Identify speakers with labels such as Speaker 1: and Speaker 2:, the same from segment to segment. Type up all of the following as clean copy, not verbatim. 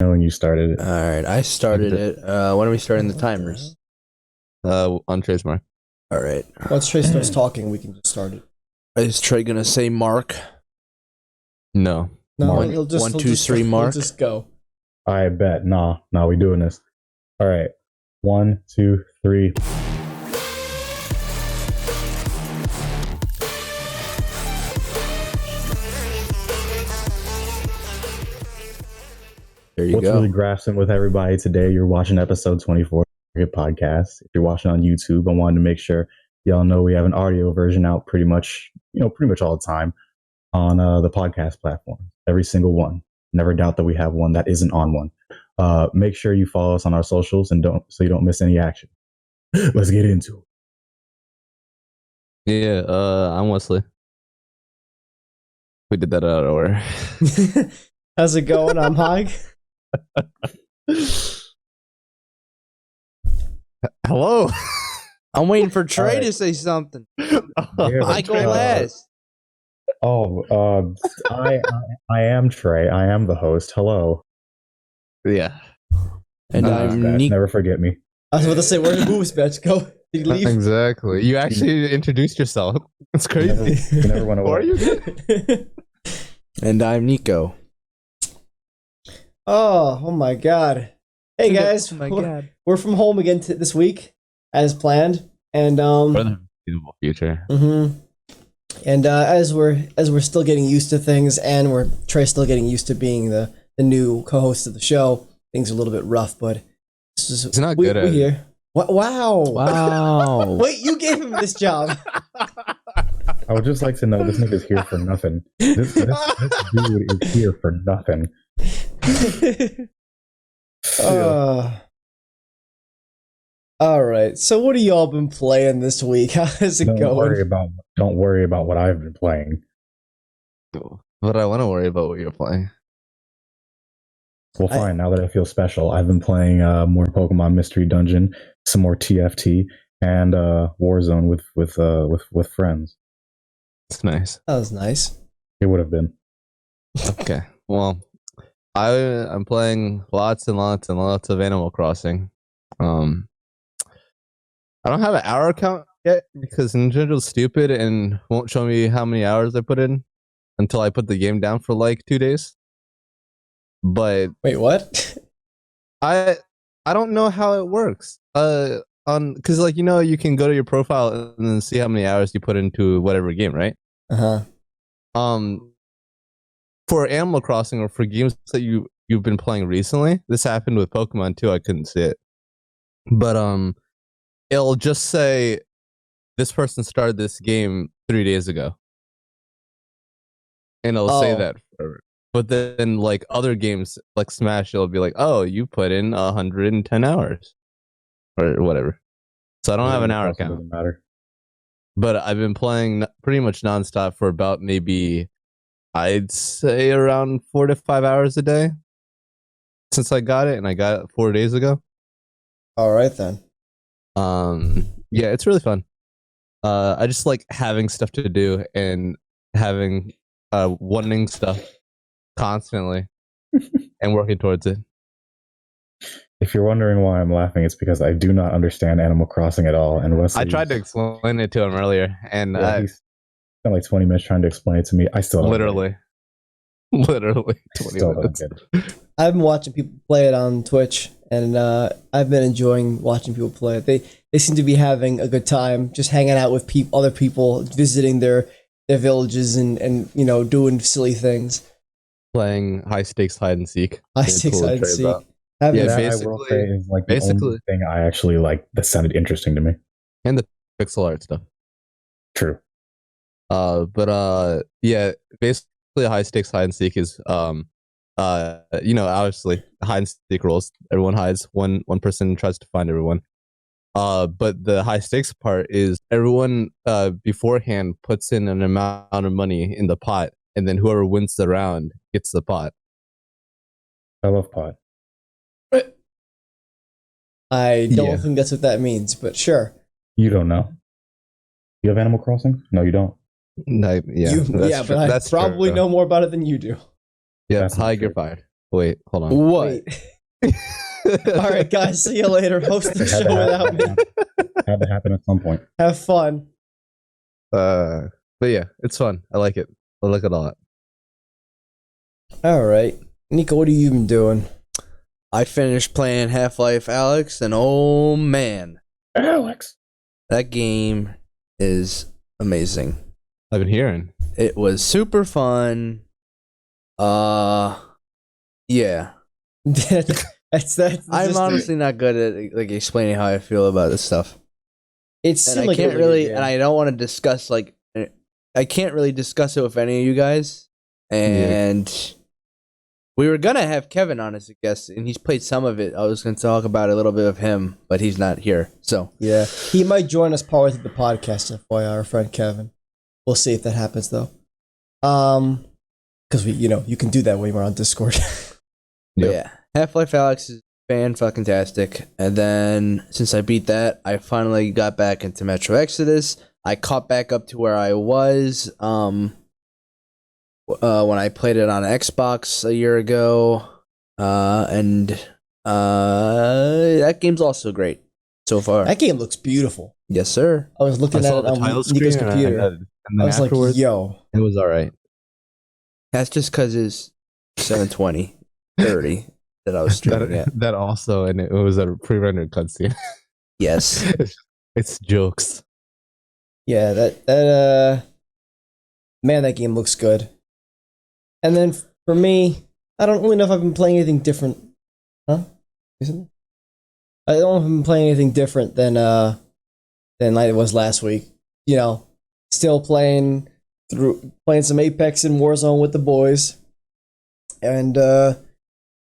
Speaker 1: Knowing you started it.
Speaker 2: All right, I started it. When are we starting the timers?
Speaker 3: On Trey's mark.
Speaker 2: All right.
Speaker 4: Once Trey starts talking, we can just start it.
Speaker 2: Is Trey gonna say Mark?
Speaker 3: No.
Speaker 4: No,
Speaker 1: Mark.
Speaker 4: he'll just,
Speaker 2: One,
Speaker 4: he'll
Speaker 2: two,
Speaker 4: just
Speaker 2: three,
Speaker 4: go.
Speaker 2: Mark.
Speaker 4: He'll just go.
Speaker 1: I bet. Nah, we doing this. All right. 1, 2, 3.
Speaker 2: There you
Speaker 1: What's
Speaker 2: go.
Speaker 1: really grasping with everybody today? You're watching episode 24 of your podcast. If you're watching on YouTube, I wanted to make sure y'all know we have an audio version out pretty much all the time on the podcast platform. Every single one. Never doubt that we have one that isn't on one. Make sure you follow us on our socials and so you don't miss any action. Let's get into it.
Speaker 3: Yeah, I'm Wesley. We did that out of order.
Speaker 4: How's it going? I'm Hag.
Speaker 3: Hello.
Speaker 2: I'm waiting for Trey
Speaker 1: right.
Speaker 2: to say something.
Speaker 1: Yeah,
Speaker 2: I go last.
Speaker 1: I am Trey. I am the host. Hello.
Speaker 3: Yeah.
Speaker 2: And I'm Nick.
Speaker 1: Never forget me.
Speaker 4: I was about to say, where did Moose Batch go? Did he leave?
Speaker 3: Exactly. You actually introduced yourself. It's crazy.
Speaker 1: You never went away.
Speaker 3: Who are you?
Speaker 2: And I'm Nico.
Speaker 4: Oh my god. Hey guys,
Speaker 2: Oh my God.
Speaker 4: we're from home again this week, as planned. And
Speaker 3: For the beautiful future.
Speaker 4: And as we're still getting used to things, and Trey's still getting used to being the new co-host of the show, things are a little bit rough, but
Speaker 3: He's not good at it.
Speaker 4: here. Wow.
Speaker 2: Wow.
Speaker 4: Wait, you gave him this job.
Speaker 1: I would just like to know this nigga's here for nothing. This dude is here for nothing.
Speaker 4: All right. So what have y'all been playing this week? How's it
Speaker 1: Don't
Speaker 4: going?
Speaker 1: worry about what I've been playing.
Speaker 3: But I want to worry about what you're playing.
Speaker 1: Well, fine. Now that I feel special, I've been playing more Pokemon Mystery Dungeon, some more TFT, and Warzone with friends.
Speaker 3: It's nice.
Speaker 4: That was nice.
Speaker 1: It would have been.
Speaker 3: Okay. Well, I'm playing lots and lots and lots of Animal Crossing. I don't have an hour count yet because Nintendo's stupid and won't show me how many hours I put in until I put the game down for like 2 days. But
Speaker 4: Wait, what?
Speaker 3: I don't know how it works. Because you can go to your profile and then see how many hours you put into whatever game, right?
Speaker 4: Uh-huh.
Speaker 3: For Animal Crossing or for games that you've been playing recently, this happened with Pokemon too. I couldn't see it, but it'll just say this person started this game 3 days ago, and it'll say that forever. But then, like other games, like Smash, it'll be like, "Oh, you put in 110 hours, or whatever." So I don't have an hour count.
Speaker 1: Doesn't matter.
Speaker 3: But I've been playing pretty much nonstop for about maybe, I'd say around 4 to 5 hours a day since I got it, and I got it 4 days ago.
Speaker 4: All right then.
Speaker 3: Yeah, it's really fun. I just like having stuff to do and having wanting stuff constantly and working towards it.
Speaker 1: If you're wondering why I'm laughing, it's because I do not understand Animal Crossing at all. And Wesley,
Speaker 3: I tried to explain it to him earlier, and
Speaker 1: he spent like 20 minutes trying to explain it to me. I still don't
Speaker 3: literally 20
Speaker 1: Still don't
Speaker 3: minutes.
Speaker 1: get it.
Speaker 4: I've been watching people play it on Twitch, and I've been enjoying watching people play it. They seem to be having a good time, just hanging out with other people, visiting their villages, and doing silly things.
Speaker 3: Playing high stakes hide and seek.
Speaker 4: High stakes hide and seek.
Speaker 3: Yeah,
Speaker 1: That I will say is like the only thing I actually like that sounded interesting to me.
Speaker 3: And the pixel art stuff.
Speaker 1: True.
Speaker 3: Yeah, basically high stakes hide and seek is obviously hide and seek rules. Everyone hides. One person tries to find everyone. But the high stakes part is everyone beforehand puts in an amount of money in the pot, and then whoever wins the round gets the pot.
Speaker 1: I love pot.
Speaker 4: I don't think that's what that means, but sure.
Speaker 1: You don't know. You have Animal Crossing? No, you don't.
Speaker 3: But I
Speaker 4: probably know more about it than you do.
Speaker 3: Yeah,
Speaker 1: That's not
Speaker 3: High, you're
Speaker 1: true.
Speaker 3: fired. Wait, hold on.
Speaker 2: What?
Speaker 4: Wait. All right, guys. See you later. Host the show without me.
Speaker 1: Had to happen at some point.
Speaker 4: Have fun.
Speaker 3: But yeah, it's fun. I like it. I like it a lot.
Speaker 4: All right, Nico. What have you been doing?
Speaker 2: I finished playing Half-Life Alex, and oh man,
Speaker 1: Alex.
Speaker 2: that game is amazing.
Speaker 3: I've been hearing.
Speaker 2: It was super fun. Yeah.
Speaker 4: that's
Speaker 2: I'm honestly not good at like explaining how I feel about this stuff.
Speaker 4: It's
Speaker 2: And I can't really, and I don't want to discuss like, I can't really discuss it with any of you guys. And we were gonna have Kevin on as a guest, and he's played some of it. I was gonna talk about a little bit of him, but he's not here. So
Speaker 4: yeah, he might join us partway through the podcast. FYI, our friend Kevin. We'll see if that happens though. Because you can do that when we're on Discord.
Speaker 2: yeah, Half-Life Alex is fan-fucking-tastic. And then since I beat that, I finally got back into Metro Exodus. I caught back up to where I was when I played it on Xbox a year ago. And that game's also great so far.
Speaker 4: That game looks beautiful.
Speaker 2: Yes, sir.
Speaker 4: I was looking at it on Nico's computer.
Speaker 3: and then
Speaker 4: I was like,
Speaker 3: afterwards,
Speaker 4: yo.
Speaker 3: it was all right.
Speaker 2: That's just because it's 720, 30 that I was streaming at.
Speaker 3: That also, and it was a pre-rendered cutscene.
Speaker 2: Yes.
Speaker 3: It's jokes.
Speaker 4: Yeah, that man, that game looks good. And then for me, I don't really know if I've been playing anything different. Huh? Isn't it? I don't know if I've been playing anything different than I was last week. Still playing some Apex and Warzone with the boys, and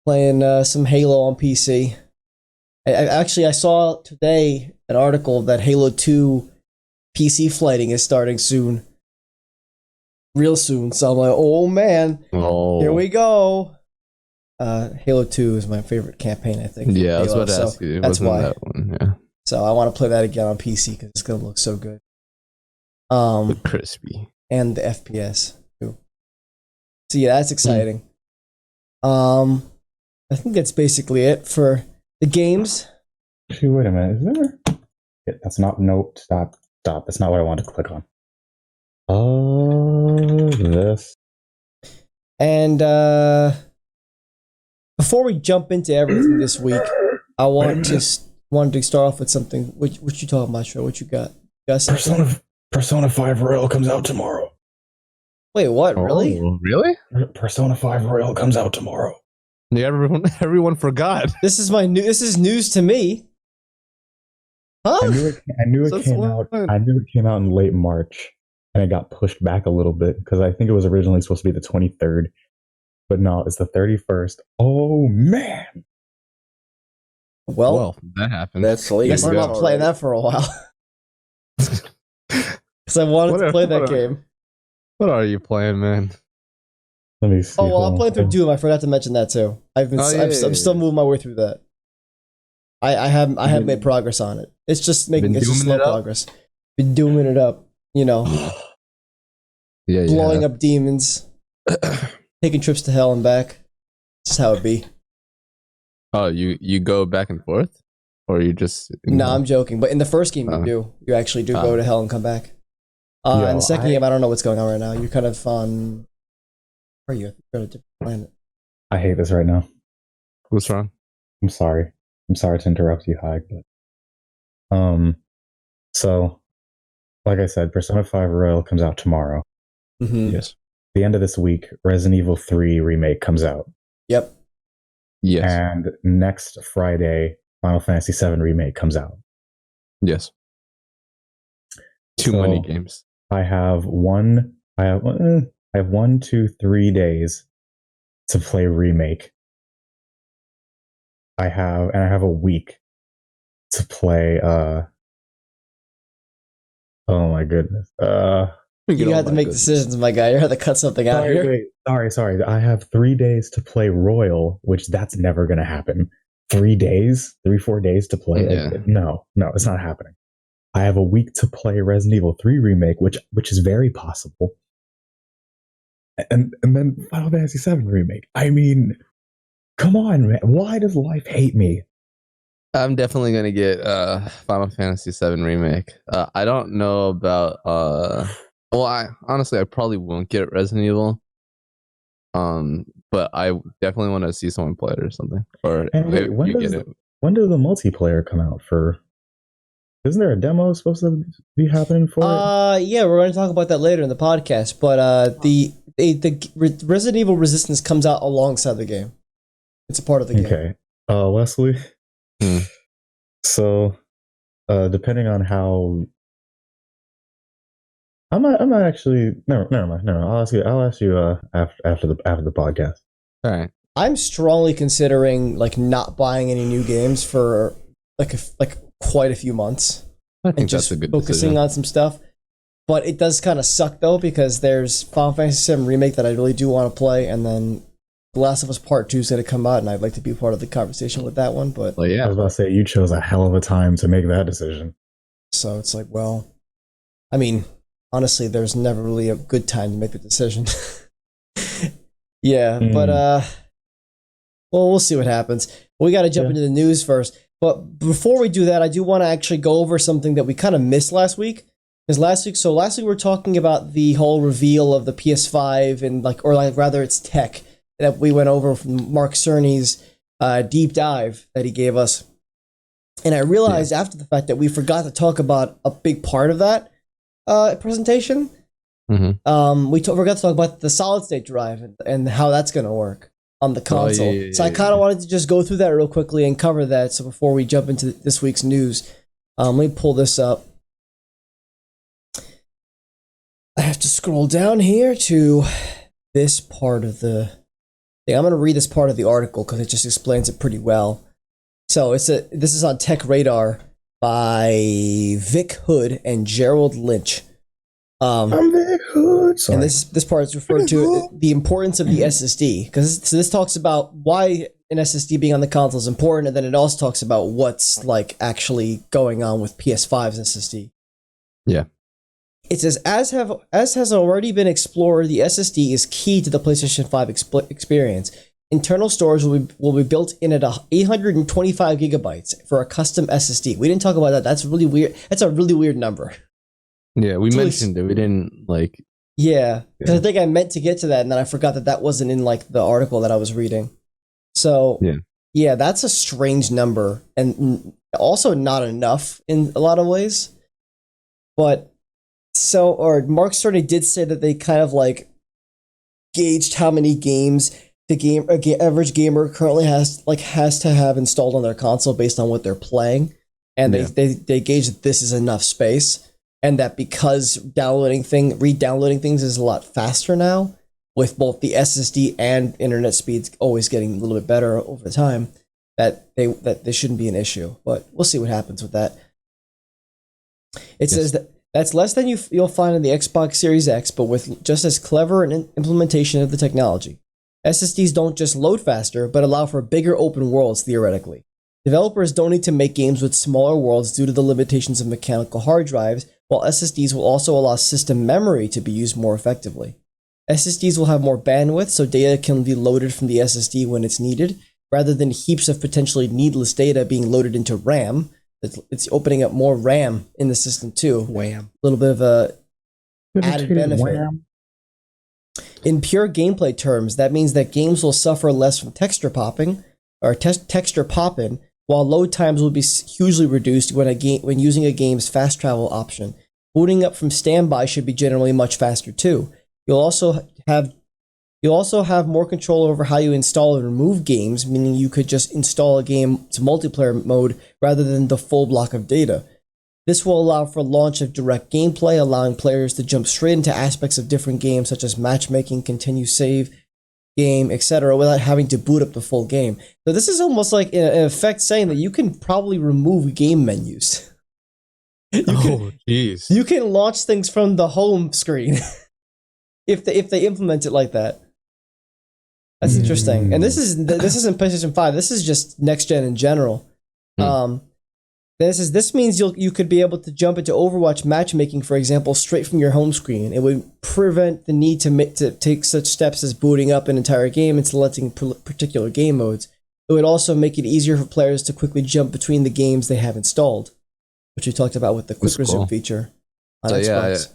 Speaker 4: playing some Halo on PC. I saw today an article that Halo 2 PC flighting is starting soon. Real soon. So I'm like, oh man, here we go. Halo 2 is my favorite campaign, I think.
Speaker 3: Yeah, I was
Speaker 4: Halo,
Speaker 3: about to ask you.
Speaker 4: That's why.
Speaker 3: That one, yeah.
Speaker 4: So I want to play that again on PC because it's gonna look so good.
Speaker 3: Look crispy.
Speaker 4: And the FPS too. So yeah, that's exciting. I think that's basically it for the games.
Speaker 1: Actually, wait a minute. Is there? Yeah, that's not. Nope. Stop. That's not what I want to click on. Oh, this.
Speaker 4: And before we jump into everything this week, I wanted to start off with something. What you talking about, Joe? What you got? You got something?
Speaker 1: Persona 5 Royal comes out tomorrow.
Speaker 4: Wait, what? Really?
Speaker 3: Oh, really?
Speaker 1: Persona 5 Royal comes out tomorrow.
Speaker 3: Yeah, everyone forgot.
Speaker 4: This is news to me. Huh?
Speaker 1: I knew it came out. I knew it came out in late March, and it got pushed back a little bit because I think it was originally supposed to be the 23rd, but no, it's the 31st. Oh man!
Speaker 4: Well,
Speaker 3: that happened.
Speaker 2: That's late.
Speaker 4: guess I'm not playing that for a while. Because I wanted to play that game.
Speaker 3: What are you playing, man?
Speaker 1: Let me see.
Speaker 4: Oh well, I'm playing through Doom. I forgot to mention that too. I'm still moving my way through that. I haven't made progress on it. It's just slow progress. Been dooming it up,
Speaker 3: Yeah,
Speaker 4: blowing up demons, taking trips to hell and back. Just how it be.
Speaker 3: Oh, you go back and forth, or you just?
Speaker 4: No, I'm joking. But in the first game, you actually do go to hell and come back. In the second game, I don't know what's going on right now. You're kind of on. Where are you? You're on a different planet.
Speaker 1: I hate this right now.
Speaker 3: What's wrong?
Speaker 1: I'm sorry. I'm sorry to interrupt you, Hyde, but so like I said, Persona 5 Royal comes out tomorrow.
Speaker 4: Mm-hmm.
Speaker 3: Yes.
Speaker 1: The end of this week, Resident Evil 3 remake comes out.
Speaker 4: Yep.
Speaker 3: Yes.
Speaker 1: And next Friday, Final Fantasy 7 remake comes out.
Speaker 3: Yes. Too many games.
Speaker 1: I have 1, 2, 3 days to play remake. I have a week to play oh my goodness.
Speaker 4: You have to make decisions, my guy. You have to cut something out here.
Speaker 1: Wait, sorry. I have 3 days to play Royal, which that's never gonna happen. 3 days? 3-4 days to play?
Speaker 3: Yeah.
Speaker 1: No, it's not happening. I have a week to play Resident Evil 3 remake, which is very possible. And then Final Fantasy 7 remake. I mean, Come on, man. Why does life hate me?
Speaker 3: I'm definitely gonna get Final Fantasy VII Remake. I don't know about well, I honestly I probably won't get Resident Evil. But I definitely want to see someone play it or something. Or
Speaker 1: And wait,
Speaker 3: maybe you get it.
Speaker 1: when does the multiplayer come out for? Isn't there a demo supposed to be happening for it?
Speaker 4: Yeah, we're going to talk about that later in the podcast. But the Resident Evil Resistance comes out alongside the game. It's a part of the game.
Speaker 1: Okay, Wesley.
Speaker 3: Hmm.
Speaker 1: So, depending on how, I'm not actually. Never mind. I'll ask you after the podcast.
Speaker 3: All right.
Speaker 4: I'm strongly considering like not buying any new games for like quite a few months.
Speaker 3: I think
Speaker 4: and
Speaker 3: that's
Speaker 4: just
Speaker 3: a good
Speaker 4: focusing
Speaker 3: decision.
Speaker 4: on some stuff. But it does kind of suck though, because there's Final Fantasy VII Remake that I really do want to play, and then The Last of Us Part 2 is going to come out, and I'd like to be part of the conversation with that one. But
Speaker 3: Well,
Speaker 1: I
Speaker 3: yeah.
Speaker 1: was about to say you chose a hell of a time to make that decision.
Speaker 4: so it's like, well, I mean, honestly, there's never really a good time to make the decision. Yeah, but well, we'll see what happens. We got to jump into the news first. But before we do that, I do want to actually go over something that we kind of missed last week. Because last week we were talking about the whole reveal of the PS5 and rather its tech that we went over from Mark Cerny's deep dive that he gave us. And I realized after the fact that we forgot to talk about a big part of that presentation.
Speaker 3: Mm-hmm.
Speaker 4: We forgot to talk about the solid state drive and how that's going to work on the console. So I kind of wanted to just go through that real quickly and cover that. So before we jump into this week's news, let me pull this up. I have to scroll down here to this part of the thing. I'm going to read this part of the article because it just explains it pretty well. So this is on Tech Radar by Vic Hood and Gerald Lynch.
Speaker 1: I'm Vic Hood. Sorry.
Speaker 4: And this part is referred to the importance of the SSD, because this talks about why an SSD being on the console is important, and then it also talks about what's like actually going on with PS5's SSD.
Speaker 3: Yeah.
Speaker 4: It says, as has already been explored, the SSD is key to the PlayStation 5 experience. Internal storage will be built in at 825 gigabytes for a custom SSD. We didn't talk about that. That's really weird. That's a really weird number.
Speaker 3: Yeah, we mentioned it. We didn't like.
Speaker 4: Yeah, because I think I meant to get to that, and then I forgot that wasn't in like the article that I was reading. So yeah, that's a strange number, and also not enough in a lot of ways. But Mark Cerny did say that they kind of like gauged how many games the average gamer currently has to have installed on their console based on what they're playing, and they gauge that this is enough space. And that because re-downloading things is a lot faster now, with both the SSD and internet speeds always getting a little bit better over time, that this shouldn't be an issue. But we'll see what happens with that. It says that's less than you'll find in the Xbox Series X, but with just as clever an implementation of the technology. SSDs don't just load faster, but allow for bigger open worlds theoretically. Developers don't need to make games with smaller worlds due to the limitations of mechanical hard drives, while SSDs will also allow system memory to be used more effectively. SSDs will have more bandwidth, so data can be loaded from the SSD when it's needed, rather than heaps of potentially needless data being loaded into RAM. It's opening up more RAM in the system too.
Speaker 2: Wham.
Speaker 4: A little bit of a added benefit.
Speaker 1: Wham.
Speaker 4: In pure gameplay terms, that means that games will suffer less from texture popping, or texture pop-in, while load times will be hugely reduced when using a game's fast travel option. Booting up from standby should be generally much faster too. You'll also have more control over how you install and remove games, meaning you could just install a game to multiplayer mode rather than the full block of data. This will allow for launch of direct gameplay, allowing players to jump straight into aspects of different games such as matchmaking, continue save, game, etc., without having to boot up the full game. So this is almost like in effect saying that you can probably remove game menus.
Speaker 3: Jeez.
Speaker 4: You can launch things from the home screen if they implement it like that. That's interesting. And this isn't PlayStation 5. This is just next gen in general. This means you could be able to jump into Overwatch matchmaking, for example, straight from your home screen. It would prevent the need to take such steps as booting up an entire game and selecting particular game modes. It would also make it easier for players to quickly jump between the games they have installed, which we talked about with the quick resume feature on Xbox.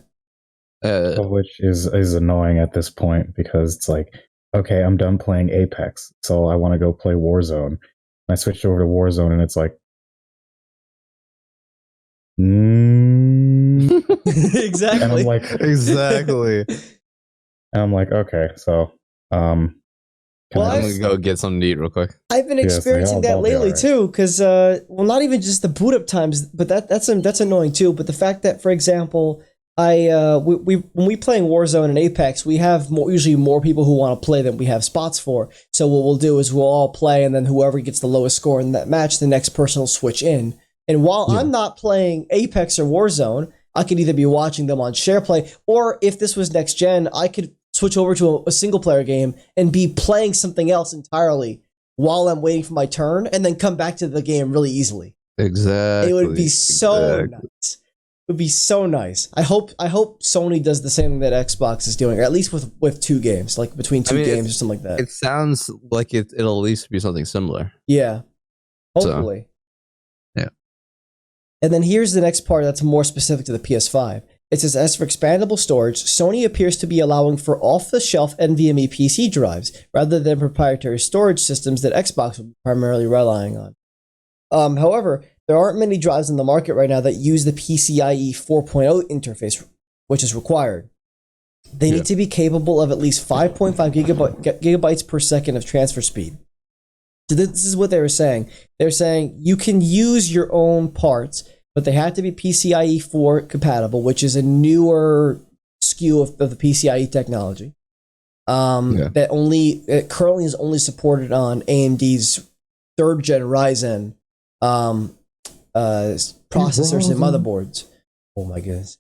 Speaker 1: Which is annoying at this point because it's like, okay, I'm done playing Apex, so I want to go play Warzone. I switched over to Warzone, and it's like,
Speaker 4: exactly.
Speaker 1: And I'm like,
Speaker 3: exactly.
Speaker 1: And I'm like, okay, so
Speaker 3: I'm gonna go get something to eat real quick.
Speaker 4: I've been experiencing that lately too, because well, not even just the boot up times, but that's annoying too. But the fact that, for example, when we playing Warzone and Apex, we have usually more people who want to play than we have spots for. So what we'll do is we'll all play, and then whoever gets the lowest score in that match, the next person will switch in. And while I'm not playing Apex or Warzone, I could either be watching them on SharePlay, or if this was next gen, I could switch over to a single player game and be playing something else entirely while I'm waiting for my turn, and then come back to the game really easily.
Speaker 3: Exactly.
Speaker 4: It would be so nice. It would be so nice. I hope Sony does the same thing that Xbox is doing, or at least with two games, like between two games or something like that.
Speaker 3: It sounds like it'll at least be something similar.
Speaker 4: Yeah. Hopefully.
Speaker 3: Yeah.
Speaker 4: And then here's the next part that's more specific to the PS5. It says, as for expandable storage, Sony appears to be allowing for off-the-shelf NVMe PC drives rather than proprietary storage systems that Xbox would be primarily relying on. However, there aren't many drives in the market right now that use the PCIe 4.0 interface, which is required. They need to be capable of at least 5.5 gigabytes per second of transfer speed. So this is what they were saying. They're saying you can use your own parts, but they have to be PCIe 4 compatible, which is a newer SKU of the PCIe technology. That currently is only supported on AMD's 3rd gen Ryzen processors and motherboards. Oh my goodness.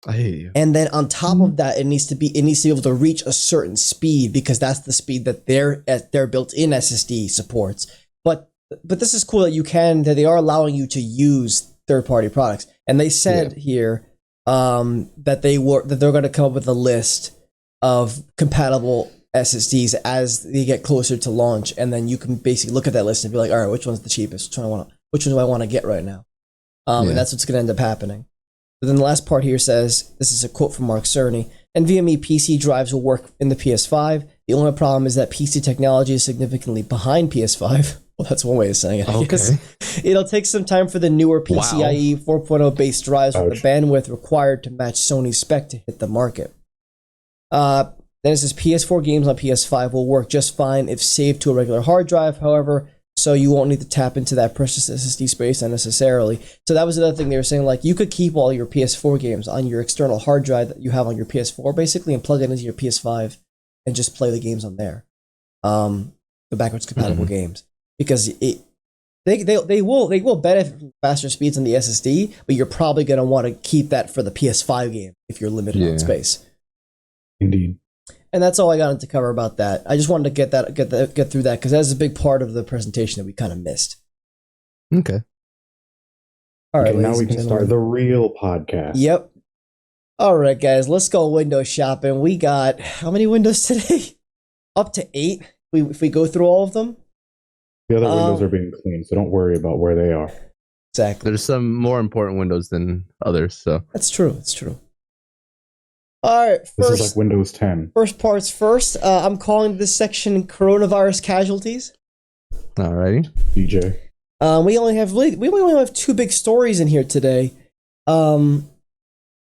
Speaker 3: I hear you.
Speaker 4: And then on top of that, it needs to be able to reach a certain speed, because that's the speed that their built-in SSD supports. But this is cool that they are allowing you to use third-party products. And they said here that they're going to come up with a list of compatible SSDs as they get closer to launch, and then you can basically look at that list and be like, all right, which one's the cheapest? Which one do I want to get right now? And that's what's going to end up happening. But then the last part here says, this is a quote from Mark Cerny, NVMe PC drives will work in the PS5. The only problem is that PC technology is significantly behind PS5. Well, that's one way of saying it. Because it'll take some time for the newer PCIe 4.0 based drives with the bandwidth required to match Sony's spec to hit the market. Then it says PS4 games on PS5 will work just fine if saved to a regular hard drive, however, so you won't need to tap into that precious SSD space unnecessarily. So that was another thing they were saying, like, you could keep all your PS4 games on your external hard drive that you have on your PS4, basically, and plug it into your PS5 and just play the games on there. The backwards compatible games. Because they will benefit from faster speeds on the SSD, but you're probably going to want to keep that for the PS5 game if you're limited on space.
Speaker 1: Indeed.
Speaker 4: And that's all I got to cover about that. I just wanted to get through that, because that's a big part of the presentation that we kind of missed.
Speaker 3: Okay.
Speaker 4: All right.
Speaker 1: Now we can start the real podcast.
Speaker 4: Yep. All right, guys. Let's go window shopping. We got how many windows today? Up to 8. If we go through all of them.
Speaker 1: The other windows are being cleaned, so don't worry about where they are.
Speaker 4: Exactly.
Speaker 3: There's some more important windows than others, so
Speaker 4: that's true. It's true. All right,
Speaker 1: this is like Windows 10.
Speaker 4: First parts first. I'm calling this section coronavirus casualties.
Speaker 3: Alrighty,
Speaker 1: DJ.
Speaker 4: We only have 2 big stories in here today. And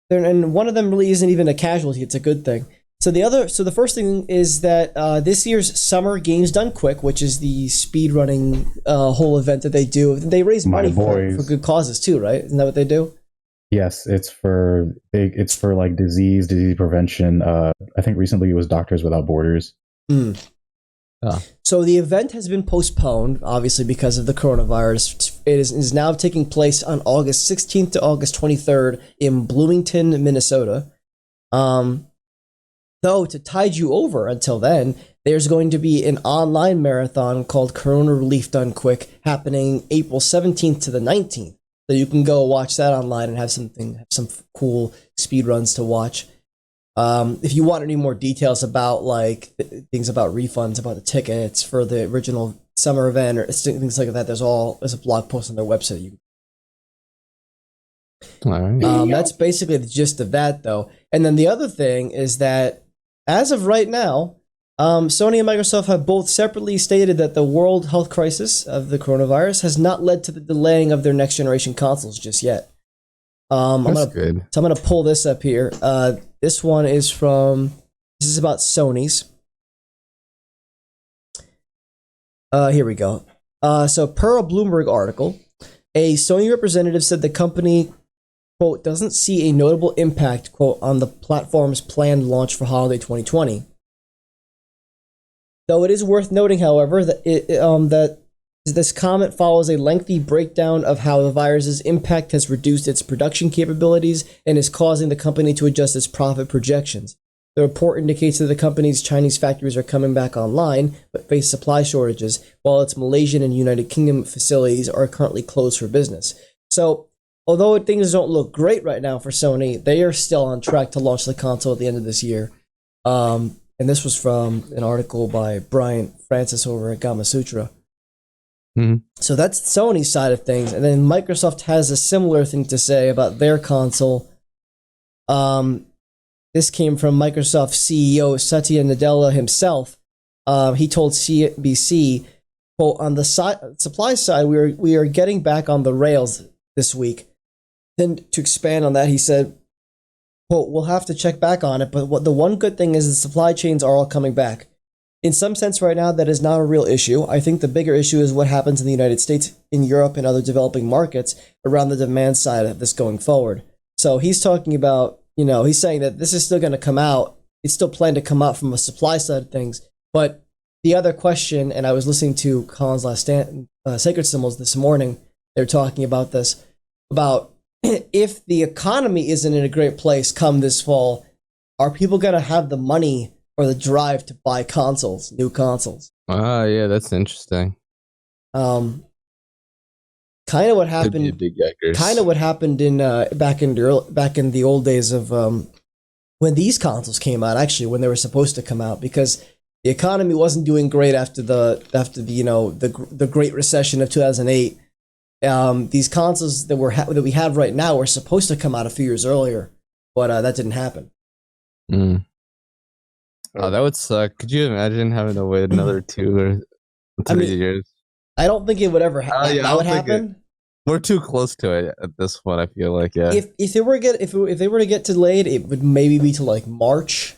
Speaker 4: one of them really isn't even a casualty. It's a good thing. So the first thing is that this year's Summer Games Done Quick, which is the speedrunning whole event that they do, they raise money for good causes too, right? Isn't that what they do?
Speaker 1: Yes, it's for like disease prevention. I think recently it was Doctors Without Borders.
Speaker 4: So the event has been postponed, obviously because of the coronavirus. It is now taking place on August 16th to August 23rd in Bloomington, Minnesota. Though to tide you over until then, there's going to be an online marathon called Corona Relief Done Quick happening April 17th to the 19th. So you can go watch that online and have some cool speed runs to watch. If you want any more details about like things about refunds, about the tickets for the original summer event or things like that, there's a blog post on their website.
Speaker 3: All right.
Speaker 4: That's basically the gist of that, though. And then the other thing is that as of right now, Sony and Microsoft have both separately stated that the world health crisis of the coronavirus has not led to the delaying of their next generation consoles just yet.
Speaker 3: Good.
Speaker 4: So I'm gonna pull this up here. This is about Sony's. Here we go. So per a Bloomberg article, a Sony representative said the company, quote, doesn't see a notable impact, quote, on the platform's planned launch for holiday 2020. Though it is worth noting, however, that that this comment follows a lengthy breakdown of how the virus's impact has reduced its production capabilities and is causing the company to adjust its profit projections. The report indicates that the company's Chinese factories are coming back online, but face supply shortages, while its Malaysian and United Kingdom facilities are currently closed for business. So, although things don't look great right now for Sony, they are still on track to launch the console at the end of this year. And this was from an article by Brian Francis over at Gamma Sutra.
Speaker 3: Mm-hmm.
Speaker 4: So that's Sony's side of things. And then Microsoft has a similar thing to say about their console. This came from Microsoft CEO Satya Nadella himself. He told CNBC, quote, on the supply side, we are getting back on the rails this week. Then to expand on that, he said, quote, we'll have to check back on it, but the one good thing is the supply chains are all coming back. In some sense right now, that is not a real issue. I think the bigger issue is what happens in the United States, in Europe, and other developing markets around the demand side of this going forward. So he's talking about, he's saying that this is still going to come out. It's still planned to come out from a supply side of things. But the other question, and I was listening to Colin's Last Stand, Sacred Symbols this morning, they're talking about this, about if the economy isn't in a great place come this fall, are people going to have the money or the drive to buy new consoles?
Speaker 3: Yeah, that's interesting.
Speaker 4: Kind of what happened. In back in the old days of when these consoles came out. Actually, when they were supposed to come out, because the economy wasn't doing great after the Great Recession of 2008. These consoles that we have right now were supposed to come out a few years earlier, but that didn't happen.
Speaker 3: Oh, that would suck. Could you imagine having to wait another 2 or 3 years?
Speaker 4: I don't think it would ever happen.
Speaker 3: We're too close to it at this point. I feel like, yeah.
Speaker 4: If they were to get delayed, it would maybe be to like March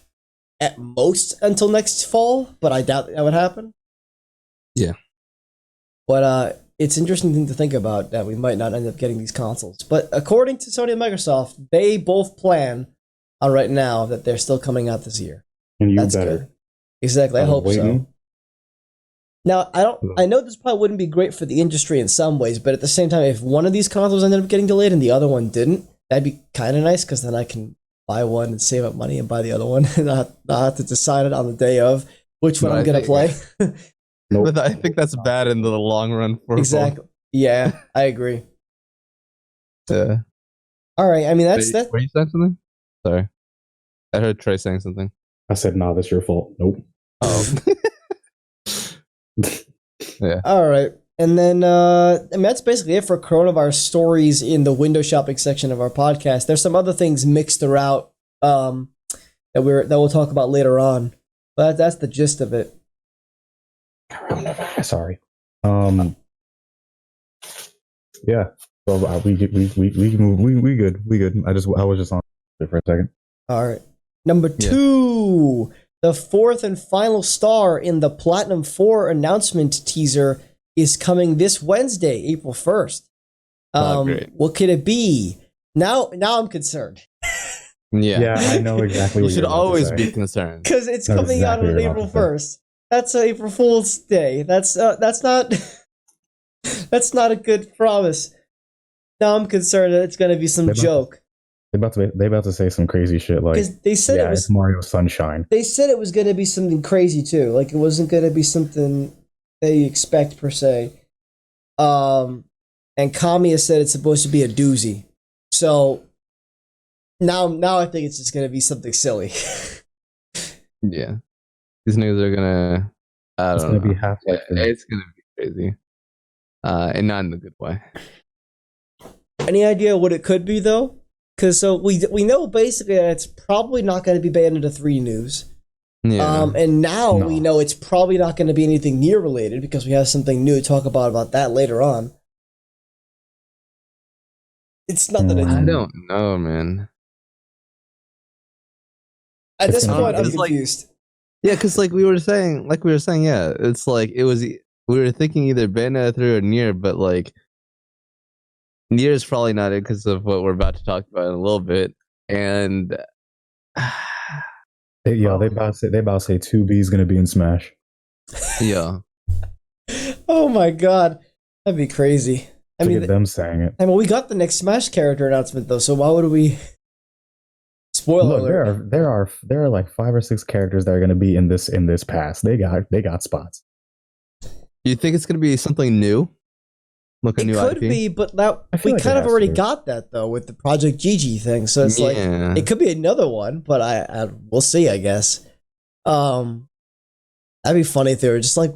Speaker 4: at most until next fall. But I doubt that would happen.
Speaker 3: Yeah.
Speaker 4: But it's interesting thing to think about that we might not end up getting these consoles. But according to Sony and Microsoft, they both plan on right now that they're still coming out this year.
Speaker 1: And
Speaker 4: that's better. Good. Exactly. I hope so. Now, I know this probably wouldn't be great for the industry in some ways, but at the same time, if one of these consoles ended up getting delayed and the other one didn't, that'd be kind of nice, because then I can buy one and save up money and buy the other one and not have to decide it on the day of which one I'm going to play.
Speaker 3: But I think that's bad in the long run for
Speaker 4: exactly. Both. Yeah, I agree.
Speaker 3: Yeah.
Speaker 4: All right. I mean, that's that.
Speaker 3: Were you saying something? Sorry, I heard Trey saying something.
Speaker 1: I said, "Nah, that's your fault." Nope.
Speaker 3: Oh. Yeah.
Speaker 4: All right. And then, that's basically it for coronavirus stories in the window shopping section of our podcast. There's some other things mixed throughout that we'll talk about later on, but that's the gist of it.
Speaker 1: Sorry. Yeah. So we good. I was just on it for a second.
Speaker 4: All right. Number 2, the fourth and final star in the Platinum 4 announcement teaser is coming this Wednesday, April 1st. What could it be? Now I'm concerned.
Speaker 3: Yeah,
Speaker 1: I know exactly what
Speaker 3: you should always be concerned,
Speaker 4: because it's coming out on April 1st. That's April Fool's Day. That's not that's not a good promise. Now I'm concerned that it's going to be some joke.
Speaker 1: They about to say some crazy shit like,
Speaker 4: Because they said
Speaker 1: yeah,
Speaker 4: it was
Speaker 1: it's Mario Sunshine.
Speaker 4: they said it was going to be something crazy too. Like it wasn't going to be something they expect per se. And Kamiya said it's supposed to be a doozy. So now I think it's just going to be something silly.
Speaker 3: Yeah, these niggas are gonna. I
Speaker 1: It's
Speaker 3: don't
Speaker 1: gonna
Speaker 3: know.
Speaker 1: be Half-Life 3.
Speaker 3: It's gonna be crazy, and not in a good way.
Speaker 4: Any idea what it could be though? Because so we know basically that it's probably not going to be Bayonetta 3 news.
Speaker 3: Yeah.
Speaker 4: And now
Speaker 1: No.
Speaker 4: we know it's probably not going to be anything near related because we have something new to talk about that later on. It's not that
Speaker 3: I
Speaker 1: Mm.
Speaker 3: don't know, man.
Speaker 4: at
Speaker 1: It's
Speaker 4: this
Speaker 1: gonna
Speaker 4: point
Speaker 1: be-
Speaker 4: I'm
Speaker 3: it's like-
Speaker 4: confused.
Speaker 3: Yeah, because like we were saying, yeah, it's like it was. We were thinking either Bayonetta 3 or Nier, but like Nier is probably not it because of what we're about to talk about in a little bit. And
Speaker 1: They about to say 2B is gonna be in Smash.
Speaker 3: yeah,
Speaker 4: Oh my god, that'd be crazy. I
Speaker 1: Look
Speaker 4: mean,
Speaker 1: at them saying it.
Speaker 4: we got the next Smash character announcement though, so why would we? Spoiler
Speaker 1: Look,
Speaker 4: alert.
Speaker 1: there are like 5 or 6 characters that are gonna be in this pass. They got spots.
Speaker 3: you think it's gonna be something new, like a
Speaker 4: It
Speaker 3: new
Speaker 4: could
Speaker 3: IP?
Speaker 4: be, but that
Speaker 1: I feel
Speaker 4: we
Speaker 1: like it
Speaker 4: kind of
Speaker 1: has
Speaker 4: already
Speaker 1: to.
Speaker 4: got that though with the Project Gigi thing. So it's like
Speaker 3: Yeah.
Speaker 4: it could be another one, but I we'll see. I guess. That'd be funny if they were just like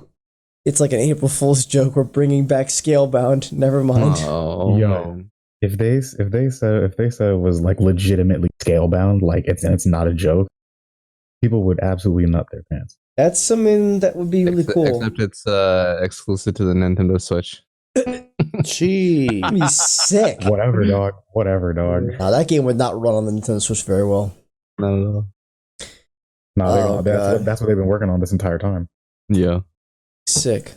Speaker 4: it's like an April Fool's joke. We're bringing back Scalebound. Never mind.
Speaker 3: Oh,
Speaker 1: Yo.
Speaker 3: man.
Speaker 1: If they said it was like legitimately scale bound, like it's not a joke, people would absolutely nut their pants.
Speaker 4: That's something that would be really cool.
Speaker 3: Except it's exclusive to the Nintendo Switch.
Speaker 2: Gee.
Speaker 4: That'd be sick.
Speaker 1: Whatever, dog. Whatever, dog.
Speaker 4: Now that game would not run on the Nintendo Switch very well.
Speaker 3: Not at all.
Speaker 1: No,
Speaker 4: Oh, God.
Speaker 1: that's what they've been working on this entire time.
Speaker 3: Yeah.
Speaker 4: Sick.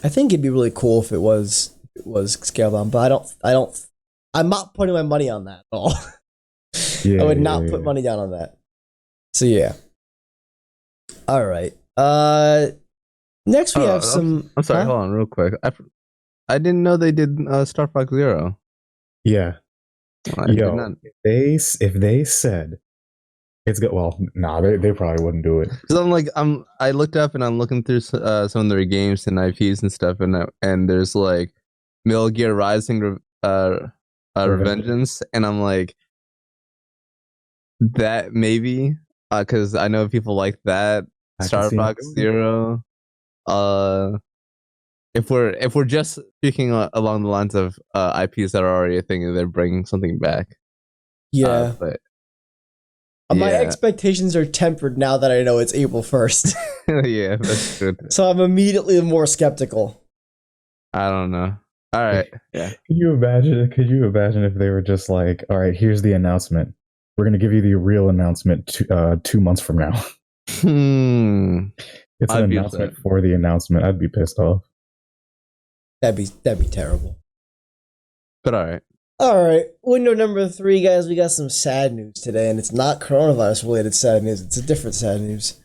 Speaker 4: I think it'd be really cool if it was Scalebound, but I'm not putting my money on that at all.
Speaker 1: Yeah,
Speaker 4: I would not
Speaker 1: yeah,
Speaker 4: put
Speaker 1: yeah.
Speaker 4: money down on that. So yeah. All right. Next we have some.
Speaker 3: I'm sorry.
Speaker 4: Huh?
Speaker 3: Hold on, real quick. I didn't know they did Star Fox Zero.
Speaker 1: Yeah.
Speaker 3: I did
Speaker 1: Yo,
Speaker 3: not.
Speaker 1: if they said it's good, well, nah, they probably wouldn't do it.
Speaker 3: Because I looked up and I'm looking through some of their games and IPs and stuff, and there's like Metal Gear Rising, Revengeance, and I'm like, that maybe because I know people like that.
Speaker 1: I can
Speaker 3: Star
Speaker 1: see it
Speaker 3: Fox
Speaker 1: doing it.
Speaker 3: Zero. If we're just speaking along the lines of IPs that are already a thing, they're bringing something back.
Speaker 4: Yeah.
Speaker 3: But
Speaker 4: My
Speaker 3: yeah.
Speaker 4: expectations are tempered now that I know it's April 1st.
Speaker 3: Yeah, that's good.
Speaker 4: So I'm immediately more skeptical.
Speaker 3: I don't know. All right. Yeah.
Speaker 1: Could you imagine if they were just like, all right, here's the announcement. We're gonna give you the real announcement 2 months from now. It's an
Speaker 3: I'd be
Speaker 1: announcement
Speaker 3: upset.
Speaker 1: for the announcement. I'd be pissed off.
Speaker 4: That'd be terrible.
Speaker 3: But all right.
Speaker 4: All right, window number 3, guys. We got some sad news today, and it's not coronavirus related sad news. It's a different sad news.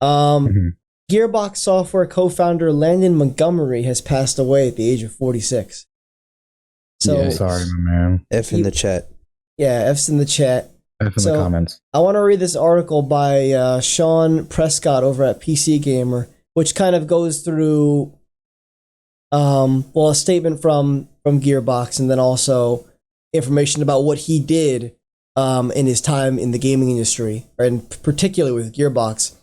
Speaker 1: Mhm.
Speaker 4: Gearbox Software co-founder Landon Montgomery has passed away at the age of 46. So
Speaker 3: Yeah,
Speaker 1: Sorry, my man.
Speaker 2: F in the chat.
Speaker 4: yeah, F's in the chat.
Speaker 1: F in
Speaker 4: So-
Speaker 1: the comments.
Speaker 4: I want to read this article by Sean Prescott over at PC Gamer, which kind of goes through, a statement from Gearbox, and then also information about what he did in his time in the gaming industry, and particularly with Gearbox.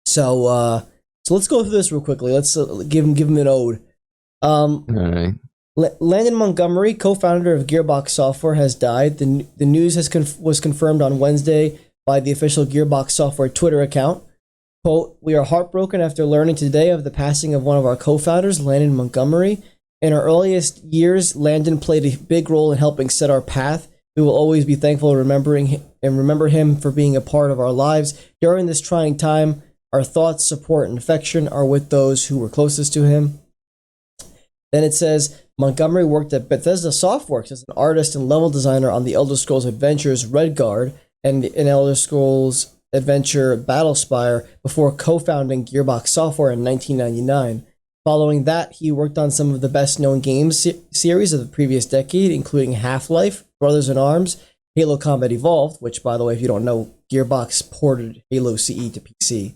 Speaker 4: So let's go through this real quickly. Let's give him an ode.
Speaker 3: All right.
Speaker 4: Landon Montgomery, co-founder of Gearbox Software, has died. The news was confirmed on Wednesday by the official Gearbox Software Twitter account. Quote, "We are heartbroken after learning today of the passing of one of our co-founders, Landon Montgomery. In our earliest years, Landon played a big role in helping set our path. We will always be thankful remember him for being a part of our lives. During this trying time, our thoughts, support, and affection are with those who were closest to him." Then it says, Montgomery worked at Bethesda Softworks as an artist and level designer on the Elder Scrolls Adventures Redguard and in Elder Scrolls Adventure Battlespire before co-founding Gearbox Software in 1999. Following that, he worked on some of the best-known games series of the previous decade, including Half-Life, Brothers in Arms, Halo Combat Evolved, which, by the way, if you don't know, Gearbox ported Halo CE to PC.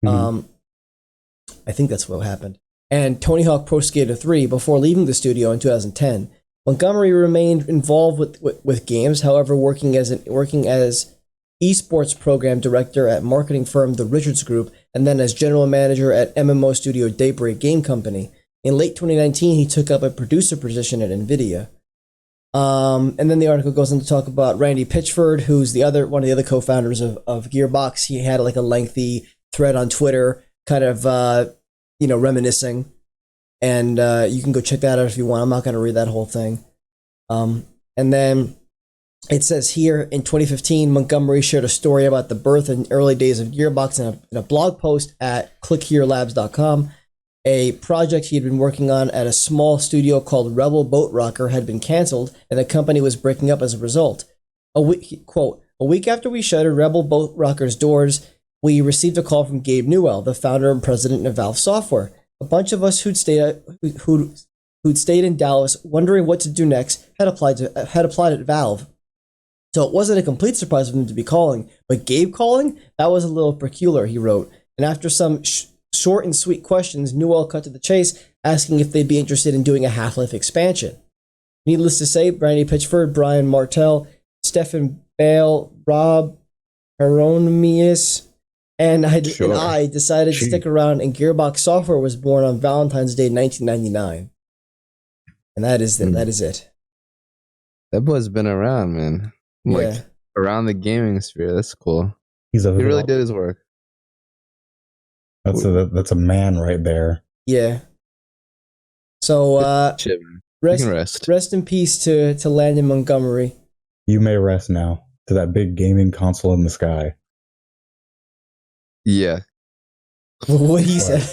Speaker 4: I think that's what happened. And Tony Hawk Pro Skater 3 before leaving the studio in 2010. Montgomery remained involved with games, however, working as esports program director at marketing firm The Richards Group, and then as general manager at MMO studio Daybreak Game Company. In late 2019, he took up a producer position at NVIDIA. And then the article goes on to talk about Randy Pitchford, who's one of the other co-founders of Gearbox. He had like a lengthy thread on Twitter, kind of reminiscing, and you can go check that out if you want. I'm not going to read that whole thing. And then it says here, in 2015, Montgomery shared a story about the birth and early days of Gearbox in a blog post at clickherelabs.com. A project he had been working on at a small studio called Rebel Boat Rocker had been canceled, and the company was breaking up as a result. A week after we shuttered Rebel Boat Rocker's doors, we received a call from Gabe Newell, the founder and president of Valve Software. A bunch of us who'd stayed in Dallas wondering what to do next had applied at Valve. So it wasn't a complete surprise for them to be calling, but Gabe calling? That was a little peculiar, he wrote. And after some short and sweet questions, Newell cut to the chase, asking if they'd be interested in doing a Half-Life expansion. Needless to say, Randy Pitchford, Brian Martell, Stefan Bale, Rob Hieronymus, and I decided to stick around, and Gearbox Software was born on Valentine's Day 1999. And that is it. That is it.
Speaker 3: That boy's been around, man. Like, around the gaming sphere. That's cool. He really did his work.
Speaker 1: That's a man right there.
Speaker 4: Yeah. So rest in peace to Landon Montgomery.
Speaker 1: You may rest now to that big gaming console in the sky.
Speaker 3: Yeah.
Speaker 4: What he said.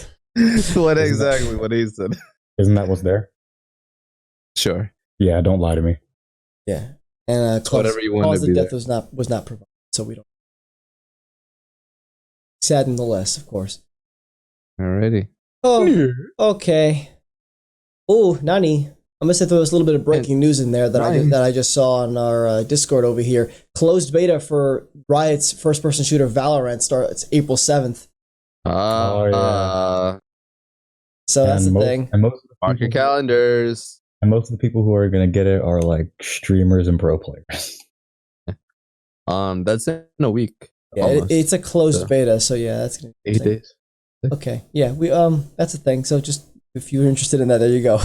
Speaker 3: What he said.
Speaker 1: Isn't that what's there?
Speaker 3: Sure.
Speaker 1: Yeah, don't lie to me.
Speaker 4: Yeah. And
Speaker 3: whatever you want
Speaker 4: cause
Speaker 3: to
Speaker 4: of
Speaker 3: be
Speaker 4: death
Speaker 3: there.
Speaker 4: was not provided, so we don't. Sad nonetheless, of course.
Speaker 3: Alrighty.
Speaker 4: Oh, okay. Oh, Nani. I'm gonna say there was a little bit of breaking news in there that I just saw on our Discord over here. Closed beta for Riot's first-person shooter Valorant starts April 7th. So that's the thing.
Speaker 1: And most of the
Speaker 3: mark your calendars.
Speaker 1: And most of the people who are going to get it are like streamers and pro players.
Speaker 3: That's in a week.
Speaker 4: Yeah, it's a closed beta, so yeah, that's gonna be
Speaker 3: 8 days.
Speaker 4: Okay, yeah, we that's the thing. So just if you're interested in that, there you go.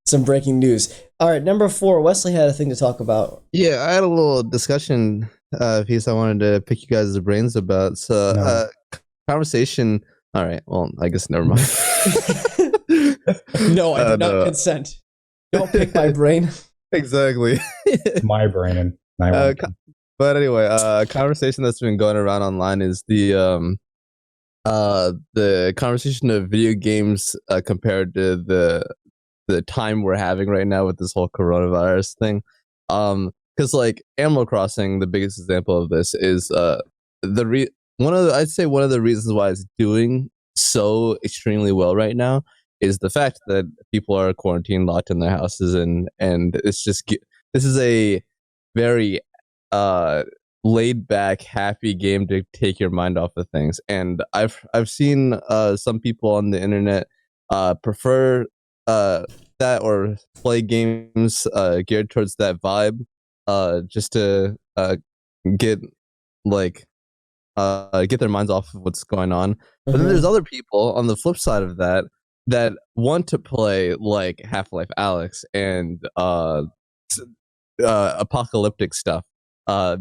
Speaker 4: Some breaking news. All right, number 4. Wesley had a thing to talk about.
Speaker 3: Yeah, I had a little discussion piece I wanted to pick you guys' brains about. So, conversation. All right, well, I guess never mind.
Speaker 4: No, I did not consent. Don't pick my brain.
Speaker 3: Exactly.
Speaker 1: My brain.
Speaker 3: But anyway, a conversation that's been going around online is the conversation of video games compared to the time we're having right now with this whole coronavirus thing. Because like Animal Crossing, the biggest example of this is one of the reasons why it's doing so extremely well right now is the fact that people are quarantined, locked in their houses, and it's just this is a very laid back, happy game to take your mind off of things. And I've seen some people on the internet prefer that or play games geared towards that vibe, just to get their minds off of what's going on. But then there's other people on the flip side of that want to play like Half-Life Alyx and apocalyptic stuff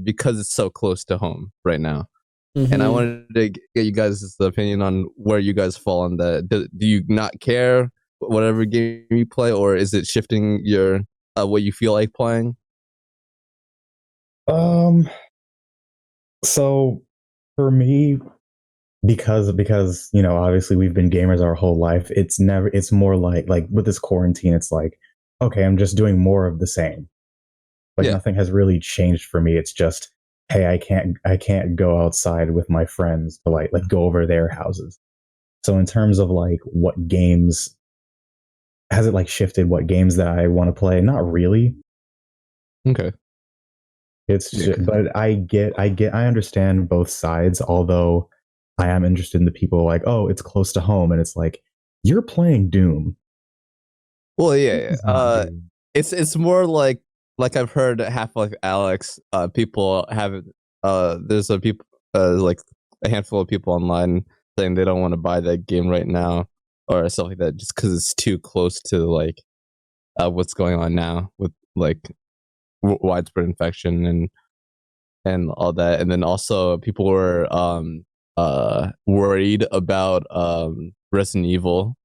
Speaker 3: because it's so close to home right now. And I wanted to get you guys' opinion on where you guys fall on that. Do you not care whatever game you play, or is it shifting your what you feel like playing?
Speaker 1: So for me, because obviously we've been gamers our whole life, it's more like with this quarantine, it's like, okay, I'm just doing more of the same. Nothing has really changed for me. It's just, hey, I can't go outside with my friends to like go over their houses. So in terms of like what games has it like shifted what games that I want to play? Not really.
Speaker 3: Okay.
Speaker 1: It's just, but I understand both sides. Although I am interested in the people like, oh, it's close to home, and it's like you're playing Doom.
Speaker 3: Well, yeah,
Speaker 1: It's not Doom.
Speaker 3: it's more like I've heard Half-Life Alex. People have there's a people like a handful of people online saying they don't want to buy that game right now or stuff like that, just because it's too close to like what's going on now with like widespread infection and all that. And then also people were worried about Resident Evil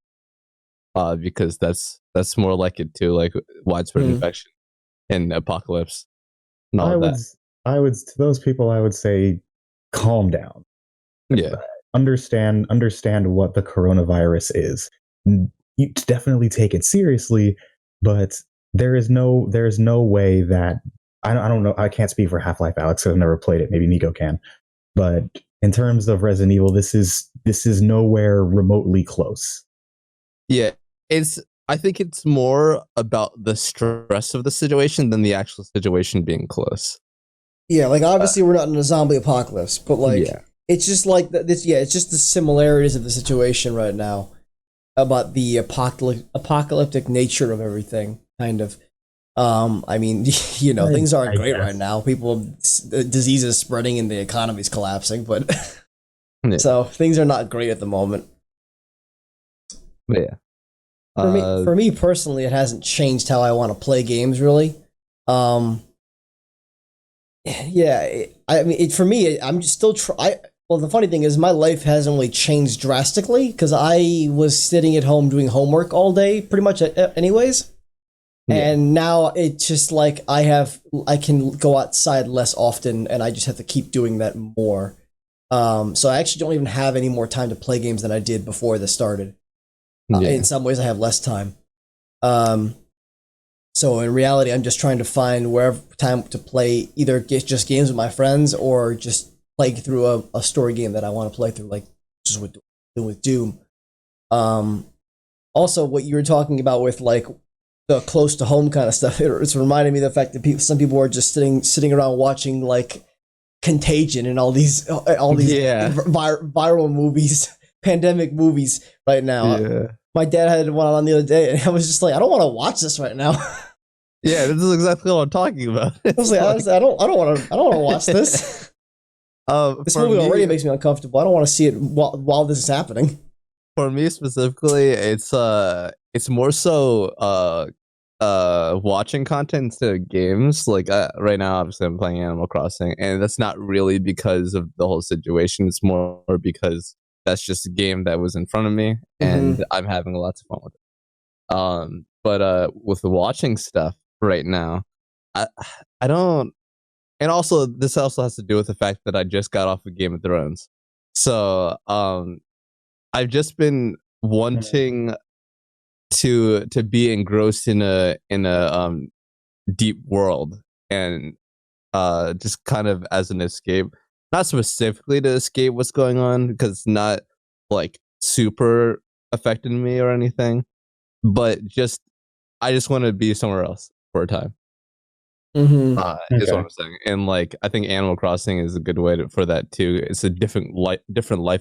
Speaker 3: because that's more like it too, like widespread infection and apocalypse and all
Speaker 1: I
Speaker 3: of
Speaker 1: would
Speaker 3: that.
Speaker 1: I would to those people I would say calm down.
Speaker 3: Yeah.
Speaker 1: Understand what the coronavirus is. You definitely take it seriously, but there is no way that I don't know. I can't speak for Half-Life Alex because I've never played it. Maybe Nico can. But in terms of Resident Evil, this is nowhere remotely close.
Speaker 3: Yeah. I think it's more about the stress of the situation than the actual situation being close.
Speaker 4: Yeah, like obviously we're not in a zombie apocalypse, but like
Speaker 3: Yeah.
Speaker 4: it's just like this. Yeah, it's just the similarities of the situation right now about the apocalyptic nature of everything. Kind of. I mean, you know, things aren't great right now. Diseases spreading and the economy's collapsing, but
Speaker 3: Yeah.
Speaker 4: so things are not great at the moment.
Speaker 3: Yeah.
Speaker 4: For me personally, it hasn't changed how I want to play games. Really, yeah. For me, I'm just still well, the funny thing is, my life hasn't really changed drastically because I was sitting at home doing homework all day, pretty much, anyways.
Speaker 3: Yeah.
Speaker 4: And now it's just like I can go outside less often, and I just have to keep doing that more. So I actually don't even have any more time to play games than I did before this started. In some ways, I have less time. So in reality, I'm just trying to find wherever time to play either just games with my friends or just play through a story game that I want to play through, like just with Doom. Also, what you were talking about with like the close to home kind of stuff, it's reminding me of the fact that some people are just sitting around watching like Contagion and all these viral movies, pandemic movies right now.
Speaker 3: Yeah.
Speaker 4: My dad had one on the other day, and I was just like, I don't want to watch this right now.
Speaker 3: Yeah, this is exactly what I'm talking about.
Speaker 4: I was like, honestly, I don't want to watch this. This movie already makes me uncomfortable. I don't want to see it while this is happening.
Speaker 3: For me specifically, it's more so watching content instead of games. Like right now, obviously, I'm playing Animal Crossing, and that's not really because of the whole situation. It's more because that's just a game that was in front of me, and I'm having lots of fun with it. But with the watching stuff right now, I don't. And also, this also has to do with the fact that I just got off of Game of Thrones, so I've just been wanting to be engrossed in a deep world and just kind of as an escape, not specifically to escape what's going on because it's not like super affecting me or anything, but I just want to be somewhere else for a time. Is what I'm saying. And like I think Animal Crossing is a good way for that too. It's a different life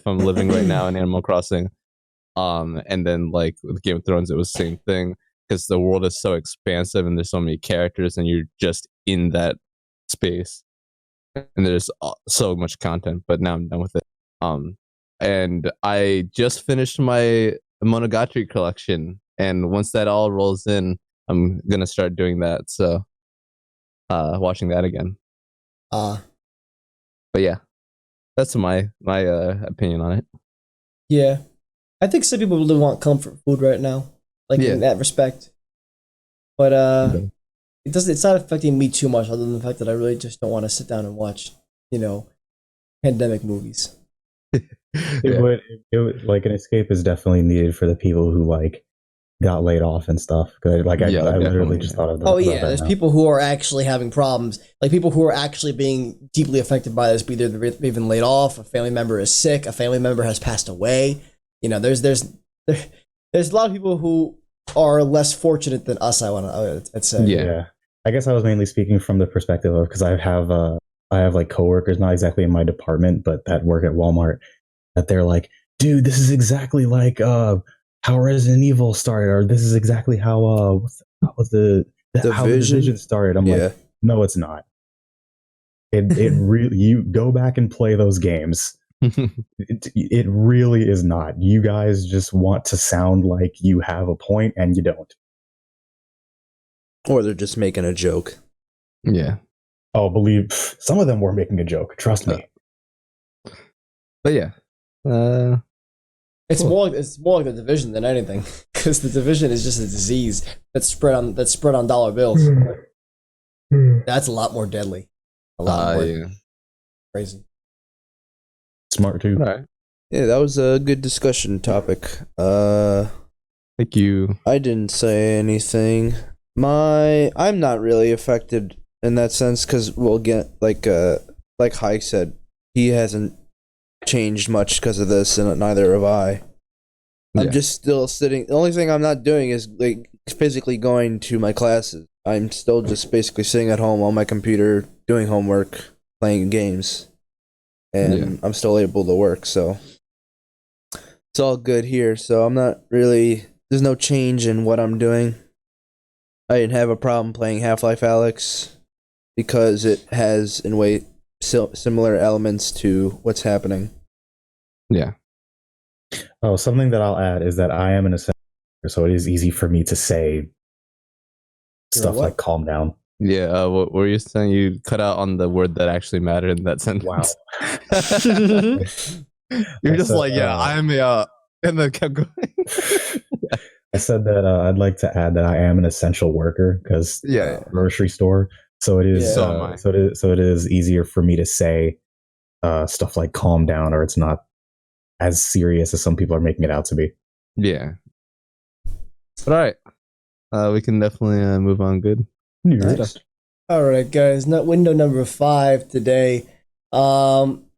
Speaker 3: I'm living right now in Animal Crossing. And then like with Game of Thrones, it was the same thing because the world is so expansive and there's so many characters and you're just in that space. And there's so much content, but now I'm done with it. And I just finished my Monogatari collection, and once that all rolls in, I'm gonna start doing that. So, watching that again. But yeah, that's my opinion on it.
Speaker 4: Yeah, I think some people really want comfort food right now, like in that respect. But it doesn't. It's not affecting me too much, other than the fact that I really just don't want to sit down and watch, pandemic movies.
Speaker 1: It would like an escape is definitely needed for the people who like got laid off and stuff. I literally just thought of that.
Speaker 4: Oh yeah, there's people who are actually having problems, like people who are actually being deeply affected by this. Either they've been laid off, a family member is sick, a family member has passed away. There's a lot of people who are less fortunate than us. I'd say.
Speaker 1: Yeah. I guess I was mainly speaking from the perspective of because I have like coworkers, not exactly in my department, but that work at Walmart, that they're like, dude, this is exactly like how Resident Evil started, or this is exactly how what was how the
Speaker 2: Division?
Speaker 1: Division started. I'm
Speaker 2: Yeah.
Speaker 1: like, no, it's not. It really, you go back and play those games. It really is not. You guys just want to sound like you have a point and you don't.
Speaker 2: Or they're just making a joke.
Speaker 3: Yeah.
Speaker 1: Oh, believe some of them were making a joke. Trust me.
Speaker 3: But yeah.
Speaker 4: It's
Speaker 3: Cool.
Speaker 4: more like the Division than anything, because the Division is just a disease that's spread on dollar bills. That's a lot more deadly. A lot more
Speaker 3: Yeah.
Speaker 4: crazy.
Speaker 1: Smart too.
Speaker 3: All right.
Speaker 2: Yeah, that was a good discussion topic.
Speaker 3: Thank you.
Speaker 2: I didn't say anything. I'm not really affected in that sense because we'll get like Hike said, he hasn't changed much because of this, and neither have I.
Speaker 3: Yeah.
Speaker 2: I'm just still sitting. The only thing I'm not doing is like physically going to my classes. I'm still just basically sitting at home on my computer doing homework, playing games, and I'm still able to work. So it's all good here. So I'm not really. There's no change in what I'm doing. I didn't have a problem playing Half-Life Alyx because it has in way similar elements to what's happening.
Speaker 3: Yeah.
Speaker 1: Oh, something that I'll add is that I am an essential worker, so it is easy for me to say stuff
Speaker 4: what?
Speaker 1: like "calm down."
Speaker 3: Yeah. What were you saying? You cut out on the word that actually mattered in that sentence.
Speaker 1: Wow.
Speaker 3: You're
Speaker 1: I
Speaker 3: just
Speaker 1: said,
Speaker 3: like, yeah, I'm and then kept going.
Speaker 1: I said that I'd like to add that I am an essential worker because
Speaker 3: Yeah.
Speaker 1: grocery store. So it is.
Speaker 4: Yeah.
Speaker 3: So am I.
Speaker 1: So it is easier for me to say stuff like "calm down," or it's not as serious as some people are making it out to be.
Speaker 3: Yeah. But all right. We can definitely move on. Good.
Speaker 1: Nice.
Speaker 4: All right, guys. Window number 5 today.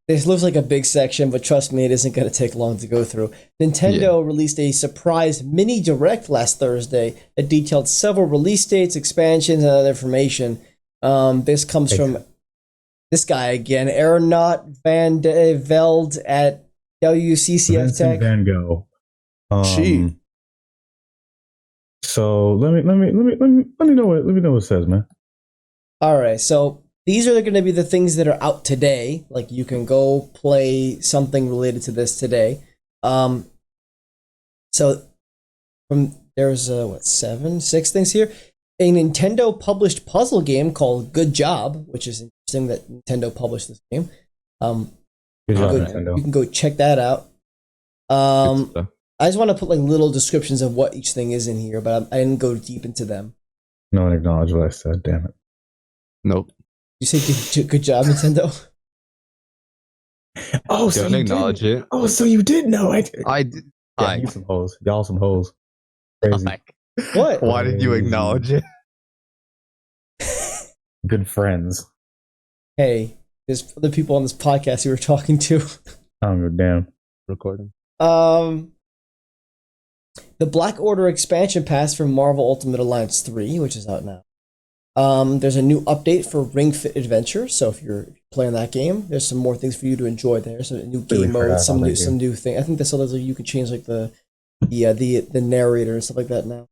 Speaker 4: This looks like a big section, but trust me, it isn't going to take long to go through. Nintendo released a surprise mini direct last Thursday that detailed several release dates, expansions, and other information. This comes from this guy again, Aeronaut Van de Velde at WCCF
Speaker 1: Vincent
Speaker 4: Tech.
Speaker 1: Van Gogh.
Speaker 2: Gee.
Speaker 1: So let me know what it says, man.
Speaker 4: All right, so these are going to be the things that are out today. Like you can go play something related to this today. So from there's 6 things here. A Nintendo published puzzle game called Good Job, which is interesting that Nintendo published this game.
Speaker 1: Good job, Nintendo.
Speaker 4: You can go check that out. I just want to put like little descriptions of what each thing is in here, but I didn't go deep into them.
Speaker 1: No one acknowledged what I said. Damn it.
Speaker 3: Nope.
Speaker 4: You say good job, Nintendo.
Speaker 1: Oh, so
Speaker 3: Don't
Speaker 1: you
Speaker 3: acknowledge
Speaker 1: did.
Speaker 3: it.
Speaker 1: Oh, so you did know.
Speaker 3: I did.
Speaker 1: Yeah, you some hoes. Y'all some hoes. Crazy.
Speaker 4: What?
Speaker 3: Why did you acknowledge it?
Speaker 1: Good friends.
Speaker 4: Hey, there's other people on this podcast you were talking to.
Speaker 1: I don't give a damn.
Speaker 3: Recording.
Speaker 4: The Black Order expansion pass for Marvel Ultimate Alliance 3, which is out now. There's a new update for Ring Fit Adventure, so if you're playing that game, there's some more things for you to enjoy there. So a new game mode, some new thing. I think there's like you can change like the narrator and stuff like that now.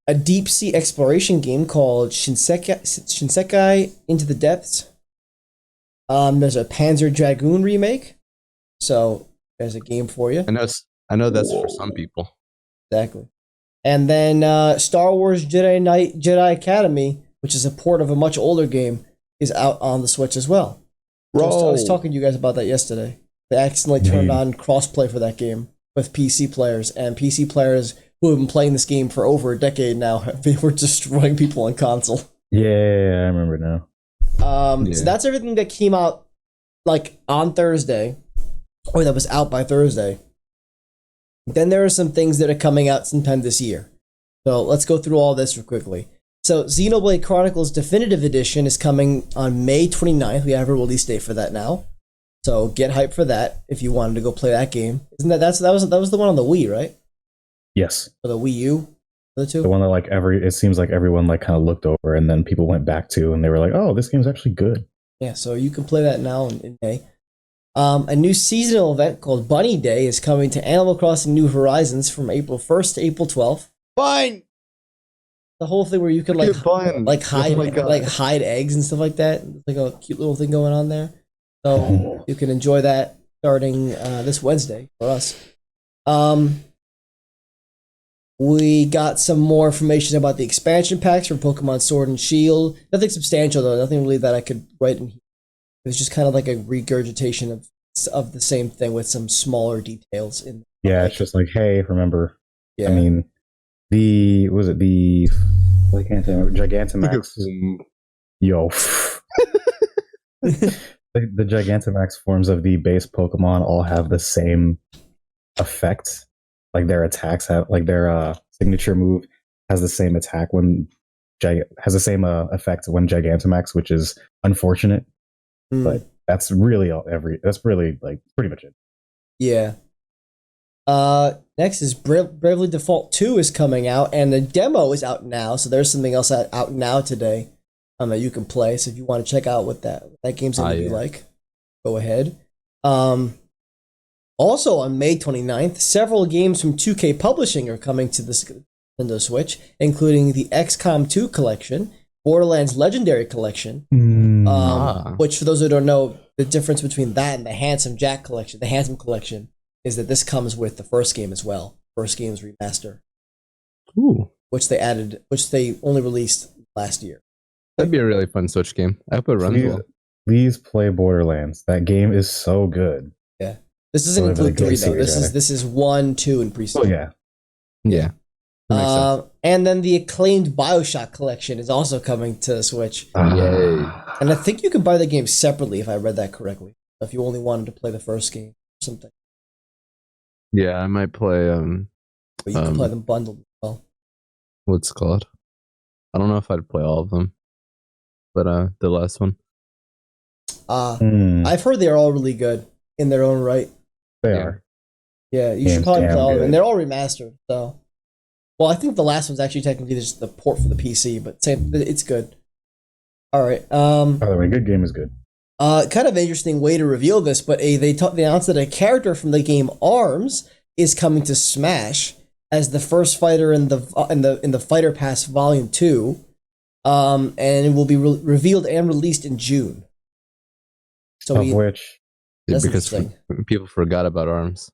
Speaker 4: A deep sea exploration game called Shinsekai Into the Depths. There's a Panzer Dragoon remake, so there's a game for you.
Speaker 3: I know that's for some people.
Speaker 4: Exactly. And then Star Wars Jedi Academy, which is a port of a much older game, is out on the Switch as well. I was talking to you guys about that yesterday. They accidentally turned on crossplay for that game with PC players, and PC players who have been playing this game for over a decade now, they were destroying people on console.
Speaker 1: Yeah, I remember now.
Speaker 4: So that's everything that came out like on Thursday, or that was out by Thursday. Then there are some things that are coming out sometime this year. So let's go through all this real quickly. So Xenoblade Chronicles Definitive Edition is coming on May 29th. We have a release date for that now. So get hyped for that if you wanted to go play that game. Isn't that was the one on the Wii, right?
Speaker 1: Yes.
Speaker 4: Or the Wii U? The two.
Speaker 1: The one that like it seems like everyone like kind of looked over, and then people went back to, and they were like, "Oh, this game's actually good."
Speaker 4: Yeah, so you can play that now in May. A new seasonal event called Bunny Day is coming to Animal Crossing New Horizons from April 1st to April 12th.
Speaker 2: Fine.
Speaker 4: The whole thing where you could like hide
Speaker 3: Oh my God.
Speaker 4: like hide eggs and stuff like that. Like a cute little thing going on there. So you can enjoy that starting this Wednesday for us. We got some more information about the expansion packs for Pokemon Sword and Shield. Nothing substantial though. Nothing really that I could write in here. It was just kind of like a regurgitation of the same thing with some smaller details in.
Speaker 1: Yeah, it's just like, hey, remember?
Speaker 4: Yeah.
Speaker 1: I mean, I can't remember, Gigantamax. Yo, the Gigantamax forms of the base Pokemon all have the same effect. Like their attacks have, like their signature move has the same attack has the same effect when Gigantamax, which is unfortunate. But that's really that's really like pretty much it.
Speaker 4: Yeah. Next is Bravely Default 2 is coming out, and the demo is out now. So there's something else out now today that you can play. So if you want to check out what that game's going to be like, go ahead. Also on May 29th, several games from 2K Publishing are coming to the Nintendo Switch, including the XCOM 2 collection, Borderlands Legendary Collection, which for those who don't know, the difference between that and the Handsome Jack collection, the Handsome collection, is that this comes with the first game as well. First game's remaster.
Speaker 3: Ooh.
Speaker 4: Which they only released last year.
Speaker 3: That'd be a really fun Switch game. I hope it runs well.
Speaker 1: Please play Borderlands. That game is so good.
Speaker 4: Yeah. This doesn't include 3 though. This is 1, 2, and pre-sequel.
Speaker 1: Oh yeah.
Speaker 3: Yeah.
Speaker 4: And then the acclaimed BioShock collection is also coming to Switch.
Speaker 3: Yay.
Speaker 4: And I think you can buy the game separately if I read that correctly. If you only wanted to play the first game or something.
Speaker 3: Yeah, I might play
Speaker 4: But you can play them bundled as well.
Speaker 3: What's it called? I don't know if I'd play all of them. But the last one.
Speaker 4: I've heard they're all really good in their own right.
Speaker 1: They are.
Speaker 4: Yeah, you should probably play all of them. And they're all remastered, so. Well, I think the last one's actually technically just the port for the PC, but it's good. All right.
Speaker 1: By the way, good game is good.
Speaker 4: Kind of interesting way to reveal this, but they announced that a character from the game ARMS is coming to Smash as the first fighter in the Fighter Pass Volume 2, and it will be revealed and released in June. So
Speaker 3: because people forgot about ARMS.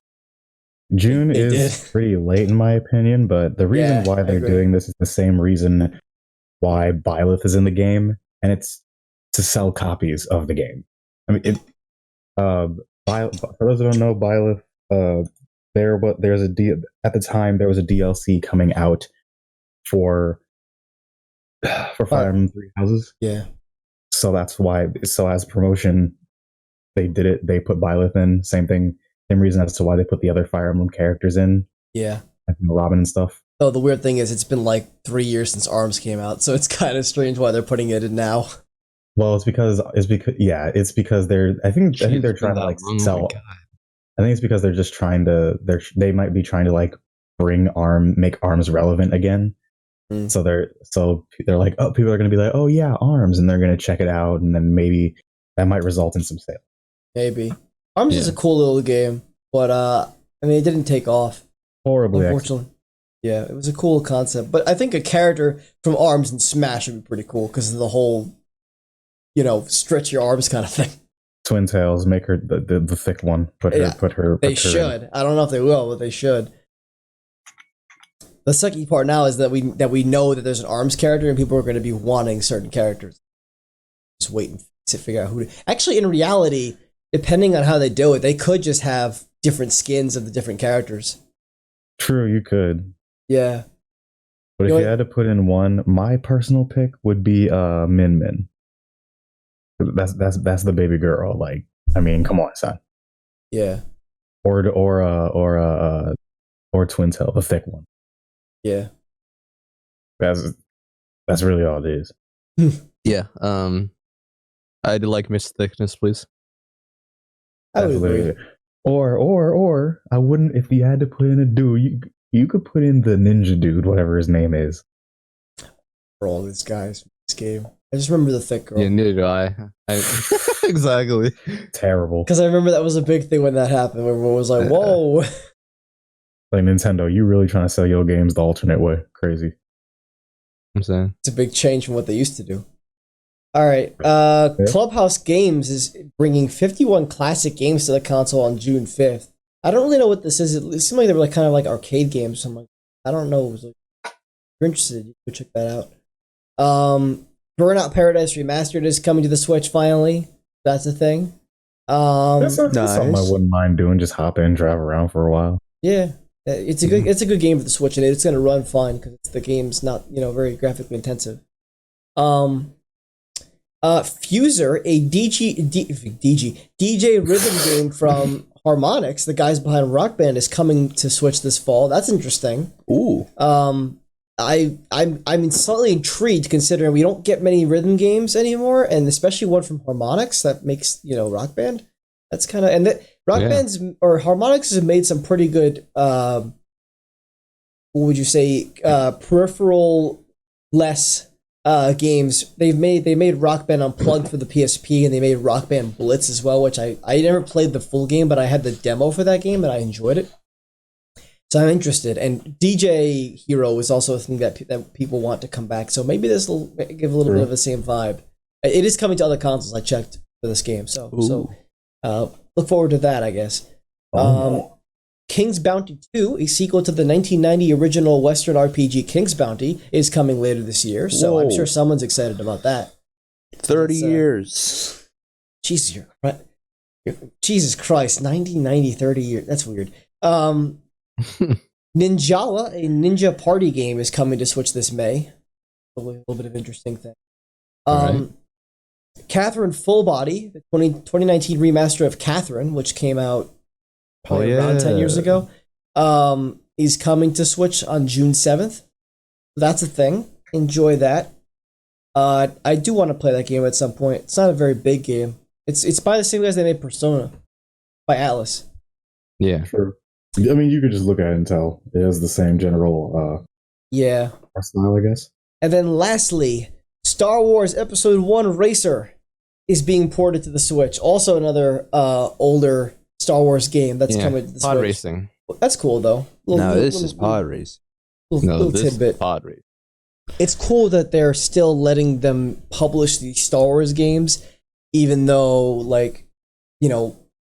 Speaker 1: June is pretty late in my opinion, but the reason why they're doing this is the same reason why Byleth is in the game, and it's to sell copies of the game. I mean, for those who don't know, Byleth, at the time there was a DLC coming out for Fire Emblem Three Houses.
Speaker 4: Yeah.
Speaker 1: So that's why. So as promotion, they did it. They put Byleth in. Same thing. Same reason as to why they put the other Fire Emblem characters in.
Speaker 4: Yeah.
Speaker 1: Like Robin and stuff.
Speaker 4: Oh, the weird thing is it's been like 3 years since ARMS came out, so it's kind of strange why they're putting it in now.
Speaker 1: Well, it's because they're I think they're trying to like sell. I think it's because they're just trying to they might be trying to like make ARMS relevant again. So they're like, oh, people are going to be like, oh yeah, ARMS, and they're going to check it out, and then maybe that might result in some sales.
Speaker 4: Maybe ARMS is a cool little game, but I mean, it didn't take off
Speaker 1: horribly.
Speaker 4: Unfortunately, yeah, it was a cool concept, but I think a character from ARMS in Smash would be pretty cool because of the whole, stretch your arms kind of thing.
Speaker 1: Twin Tails, make her the thick one. Put her.
Speaker 4: They should. I don't know if they will, but they should. The sucky part now is that we know that there's an ARMS character and people are going to be wanting certain characters. Just waiting to figure out who to. Actually, in reality, depending on how they do it, they could just have different skins of the different characters. True,
Speaker 1: you could.
Speaker 4: Yeah.
Speaker 1: But if you had to put in one, my personal pick would be Min Min. That's the baby girl. Like, I mean, come on, son.
Speaker 4: Yeah.
Speaker 1: Or Twin Tail, the thick one.
Speaker 4: Yeah.
Speaker 1: That's really all it is.
Speaker 3: Yeah. I'd like Miss Thickness, please.
Speaker 4: I would agree.
Speaker 1: Or I wouldn't, if you had to put in a dude, you could put in the ninja dude, whatever his name is.
Speaker 4: For all these guys from this game. I just remember the thick girl.
Speaker 3: Yeah, neither do exactly.
Speaker 1: Terrible.
Speaker 4: Because I remember that was a big thing when that happened. Everyone was like, whoa.
Speaker 1: Like, Nintendo, you really trying to sell your games the alternate way. Crazy.
Speaker 3: I'm saying.
Speaker 4: It's a big change from what they used to do. All right. Clubhouse Games is bringing 51 classic games to the console on June 5th. I don't really know what this is. It seemed like they were like kind of like arcade games. So I'm like, I don't know. If you're interested, you can check that out. Burnout Paradise Remastered is coming to the Switch finally. That's a thing.
Speaker 1: That's something I wouldn't mind doing. Just hop in, drive around for a while.
Speaker 4: Yeah, it's a good game for the Switch, and it's going to run fine because the game's not very graphically intensive. Fuser, a DJ rhythm game from Harmonix, the guys behind Rock Band, is coming to Switch this fall. That's interesting.
Speaker 2: Ooh.
Speaker 4: I'm slightly intrigued considering we don't get many rhythm games anymore, and especially one from Harmonix that makes Rock Band. That's kind of Band's or Harmonix has made some pretty good. What would you say? Peripheral less games. They made Rock Band Unplugged for the PSP, and they made Rock Band Blitz as well, which I never played the full game, but I had the demo for that game and I enjoyed it. So I'm interested, and DJ Hero is also a thing that people want to come back. So maybe this will give a little bit of the same vibe. It is coming to other consoles. I checked for this game, so look forward to that, I guess. King's Bounty 2, a sequel to the 1990 original Western RPG King's Bounty, is coming later this year. So I'm sure someone's excited about that. 30
Speaker 2: years.
Speaker 4: Jesus Christ, 1990, 30 years. That's weird. Ninjala, a ninja party game, is coming to Switch this May. A little bit of interesting thing. Catherine Full Body, the 2019 remaster of Catherine, which came out probably around 10 years ago, is coming to Switch on June 7th. That's a thing. Enjoy that. I do want to play that game at some point. It's not a very big game. It's by the same guys that made Persona, by Atlas.
Speaker 3: Yeah,
Speaker 1: sure. I mean, you could just look at it and tell it has the same general style, I guess.
Speaker 4: And then lastly, Star Wars Episode 1 Racer is being ported to the Switch. Also another older Star Wars game that's coming to the Switch.
Speaker 3: Pod racing.
Speaker 4: That's cool, though.
Speaker 2: This is pod race.
Speaker 4: Little tidbit.
Speaker 3: Is pod race.
Speaker 4: It's cool that they're still letting them publish these Star Wars games, even though,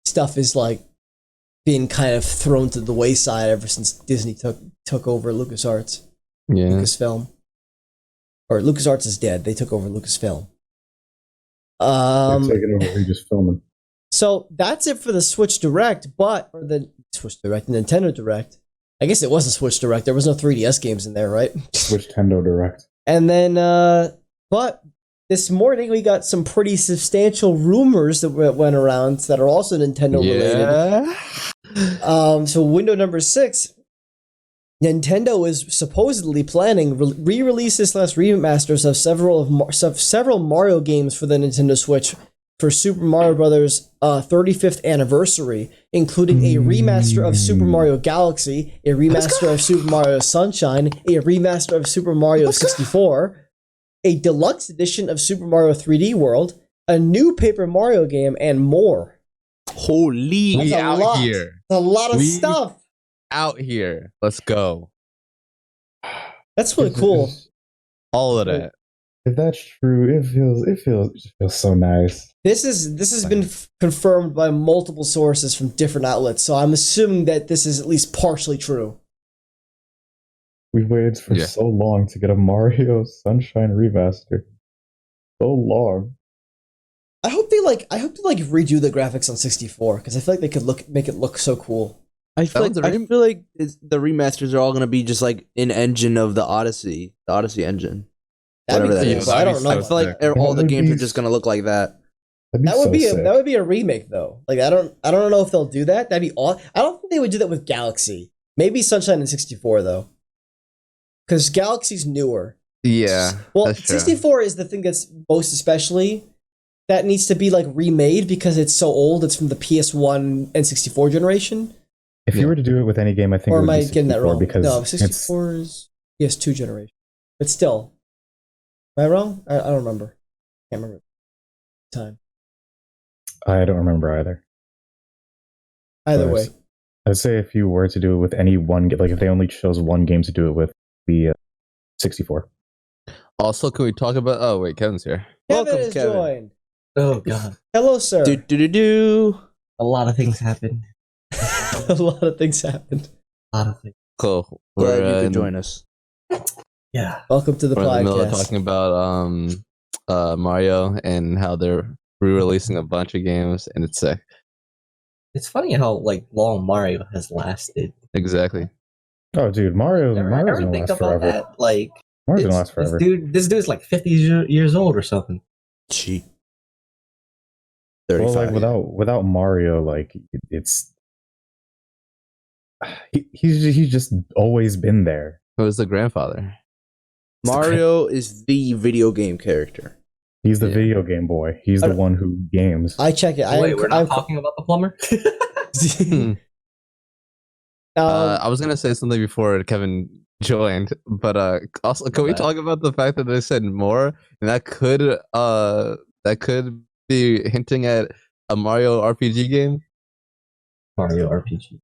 Speaker 4: stuff is, being kind of thrown to the wayside ever since Disney took over LucasArts.
Speaker 3: Yeah.
Speaker 4: Lucasfilm. Or LucasArts is dead. They took over Lucasfilm.
Speaker 1: They're taking over Lucasfilm.
Speaker 4: So that's it for the Switch Direct, the Nintendo Direct. I guess it was a Switch Direct. There was no 3DS games in there, right?
Speaker 1: Switch Nintendo Direct.
Speaker 4: And then, but this morning we got some pretty substantial rumors that went around that are also Nintendo related. So window number 6, Nintendo is supposedly planning re-releases / remasters of several Mario games for the Nintendo Switch for Super Mario Bros. 35th anniversary, including a remaster of Super Mario Galaxy, a remaster of Super Mario Sunshine, a remaster of Super Mario 64, a deluxe edition of Super Mario 3D World, a new Paper Mario game, and more.
Speaker 2: Holy,
Speaker 3: we out lot. Here.
Speaker 4: A lot of stuff.
Speaker 3: Out here. Let's go.
Speaker 4: That's really cool.
Speaker 3: All of that.
Speaker 1: If that's true, it feels so nice.
Speaker 4: This has been confirmed by multiple sources from different outlets, so I'm assuming that this is at least partially true.
Speaker 1: We've waited for so long to get a Mario Sunshine remaster. So long.
Speaker 4: I hope they redo the graphics on 64 because I feel like they could make it look so cool.
Speaker 2: I feel like the remasters are all going to be just like an engine of the Odyssey engine.
Speaker 4: Whatever that is. I don't know.
Speaker 2: I feel like all the games are just going to look like that.
Speaker 4: That would be a remake though. Like I don't know if they'll do that. That'd be all. I don't think they would do that with Galaxy. Maybe Sunshine in 64 though, because Galaxy's newer.
Speaker 3: Yeah.
Speaker 4: Well, 64 is the thing that's most especially that needs to be like remade because it's so old. It's from the PS1 and 64 generation.
Speaker 1: If you were to do it with any game, I think
Speaker 4: Or
Speaker 1: it
Speaker 4: am
Speaker 1: would be
Speaker 4: I getting that
Speaker 1: 64
Speaker 4: wrong?
Speaker 1: because
Speaker 4: No,
Speaker 1: it's
Speaker 4: 64 is PS2 generation. But still, am I wrong? I don't remember. Can't remember the time.
Speaker 1: I don't remember either.
Speaker 4: Either
Speaker 1: But
Speaker 4: way,
Speaker 1: I'd say if you were to do it with any one, like if they only chose one game to do it with, the 64.
Speaker 3: Also, can we talk about? Oh wait, Kevin's here.
Speaker 4: Kevin
Speaker 2: Welcome,
Speaker 4: has
Speaker 2: Kevin.
Speaker 4: joined.
Speaker 5: Oh god,
Speaker 4: Hello, sir.
Speaker 2: Do.
Speaker 5: a lot of things happened.
Speaker 4: A lot of things happened.
Speaker 5: A lot of things.
Speaker 3: Cool.
Speaker 2: Glad you
Speaker 3: in
Speaker 2: could
Speaker 3: the-
Speaker 2: join us.
Speaker 5: Yeah.
Speaker 4: Welcome to the
Speaker 3: We're in the middle of
Speaker 4: podcast.
Speaker 3: talking about Mario and how they're re-releasing a bunch of games, and it's sick.
Speaker 5: It's funny how like long Mario has lasted.
Speaker 3: Exactly.
Speaker 1: Oh, dude, Mario's
Speaker 5: Ever
Speaker 1: gonna
Speaker 5: think
Speaker 1: last
Speaker 5: about
Speaker 1: forever.
Speaker 5: that? Like,
Speaker 1: Mario's gonna last forever.
Speaker 5: This dude's like 50 years old or something.
Speaker 2: Cheat.
Speaker 1: Well,
Speaker 2: 35.
Speaker 1: like without Mario, like it's he's just always been there.
Speaker 3: Who was the grandfather?
Speaker 2: Mario is the video game character.
Speaker 1: He's the
Speaker 3: Yeah.
Speaker 1: video game boy. He's the one who games.
Speaker 4: I check it.
Speaker 5: Wait, we're not talking about the plumber?
Speaker 3: I was gonna say something before Kevin joined, but also can we
Speaker 5: bad.
Speaker 3: talk about the fact that they said more, and that could be hinting at a Mario RPG game?
Speaker 5: Mario RPG.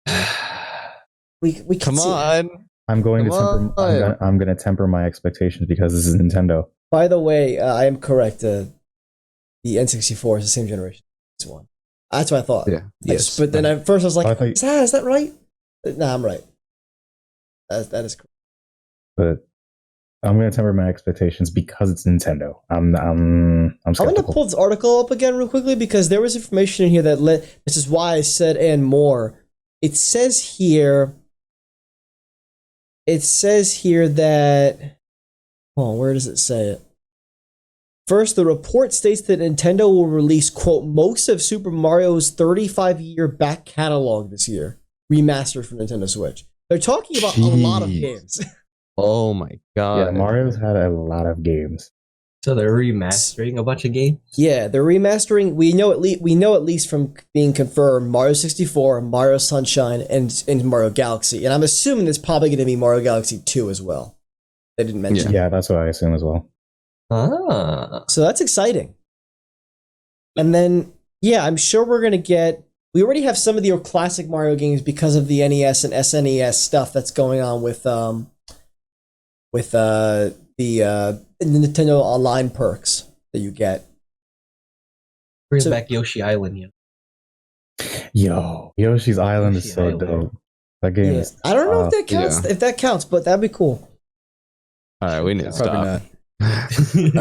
Speaker 4: we can
Speaker 3: Come
Speaker 4: see it.
Speaker 3: on.
Speaker 1: I'm going to
Speaker 3: Come
Speaker 1: temper.
Speaker 3: on.
Speaker 1: I'm gonna temper my expectations because this is Nintendo.
Speaker 4: By the way, I am correct. The N64 is the same generation as this one. That's what I thought.
Speaker 3: Yeah.
Speaker 2: Yes.
Speaker 4: But then at first I was like,
Speaker 1: I thought-
Speaker 4: is that right? Nah, I'm right. That is correct.
Speaker 1: But I'm gonna temper my expectations because it's Nintendo. I'm
Speaker 4: I'm going to
Speaker 1: skeptical.
Speaker 4: pull this article up again real quickly because there was information in here this is why I said and more. It says here that, oh, where does it say it? First, the report states that Nintendo will release, quote, most of Super Mario's 35-year back catalog this year, remastered for Nintendo Switch. They're talking about a lot of
Speaker 3: Jeez.
Speaker 4: games.
Speaker 3: Oh my god.
Speaker 1: Yeah, Mario's had a lot of games.
Speaker 5: So they're remastering a bunch of games?
Speaker 4: Yeah, they're remastering. We know at least from being confirmed Mario 64, Mario Sunshine, and Mario Galaxy. And I'm assuming there's probably going to be Mario Galaxy 2 as well. They didn't mention.
Speaker 1: Yeah, that's what I assume as well.
Speaker 5: Ah.
Speaker 4: So that's exciting. And then, yeah, I'm sure we're going to get... We already have some of the classic Mario games because of the NES and SNES stuff that's going on with the Nintendo Online perks that you get.
Speaker 5: Brings
Speaker 4: So-
Speaker 5: back Yoshi Island, yeah.
Speaker 1: Yo, Yoshi's Island is
Speaker 5: Yoshi
Speaker 1: so
Speaker 5: Island.
Speaker 1: dope. That game
Speaker 4: Yeah.
Speaker 1: is.
Speaker 4: I don't know if that counts.
Speaker 3: yeah.
Speaker 4: If that counts, but that'd be cool.
Speaker 3: Alright, we need to
Speaker 2: Probably
Speaker 3: stop.
Speaker 2: not.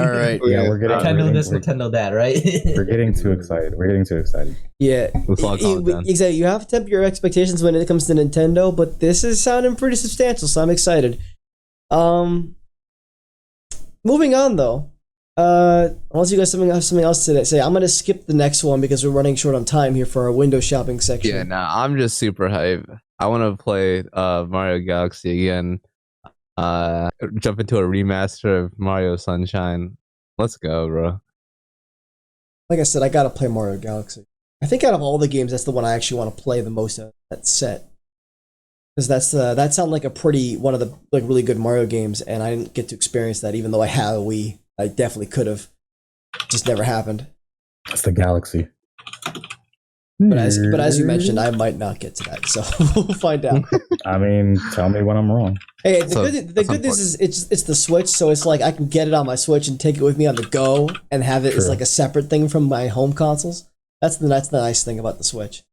Speaker 2: All right.
Speaker 1: Yeah, we're getting.
Speaker 5: Nintendo this,
Speaker 1: we're,
Speaker 5: Nintendo that, right?
Speaker 1: we're getting too excited. We're getting too excited.
Speaker 4: Yeah,
Speaker 3: Let's all calm down.
Speaker 4: exactly. You have to temper your expectations when it comes to Nintendo, but this is sounding pretty substantial, so I'm excited. Moving on though, unless you guys have something else to say, I'm gonna skip the next one because we're running short on time here for our window shopping section.
Speaker 3: Yeah, nah, I'm just super hype. I want to play Mario Galaxy again. Jump into a remaster of Mario Sunshine. Let's go, bro.
Speaker 4: Like I said, I gotta play Mario Galaxy. I think out of all the games, that's the one I actually want to play the most of that set. Because that sounded like a one of the like really good Mario games, and I didn't get to experience that, even though I had a Wii. I definitely could have. Just never happened.
Speaker 1: It's the Galaxy.
Speaker 4: But as you mentioned, I might not get to that, so we'll find out.
Speaker 1: I mean, tell me when I'm wrong.
Speaker 4: Hey, the
Speaker 3: So,
Speaker 4: good
Speaker 3: that's
Speaker 4: news is it's the Switch, so it's like I can get it on my Switch and take it with me on the go and have it as
Speaker 1: True.
Speaker 4: like a separate thing from my home consoles. That's the nice thing about the Switch.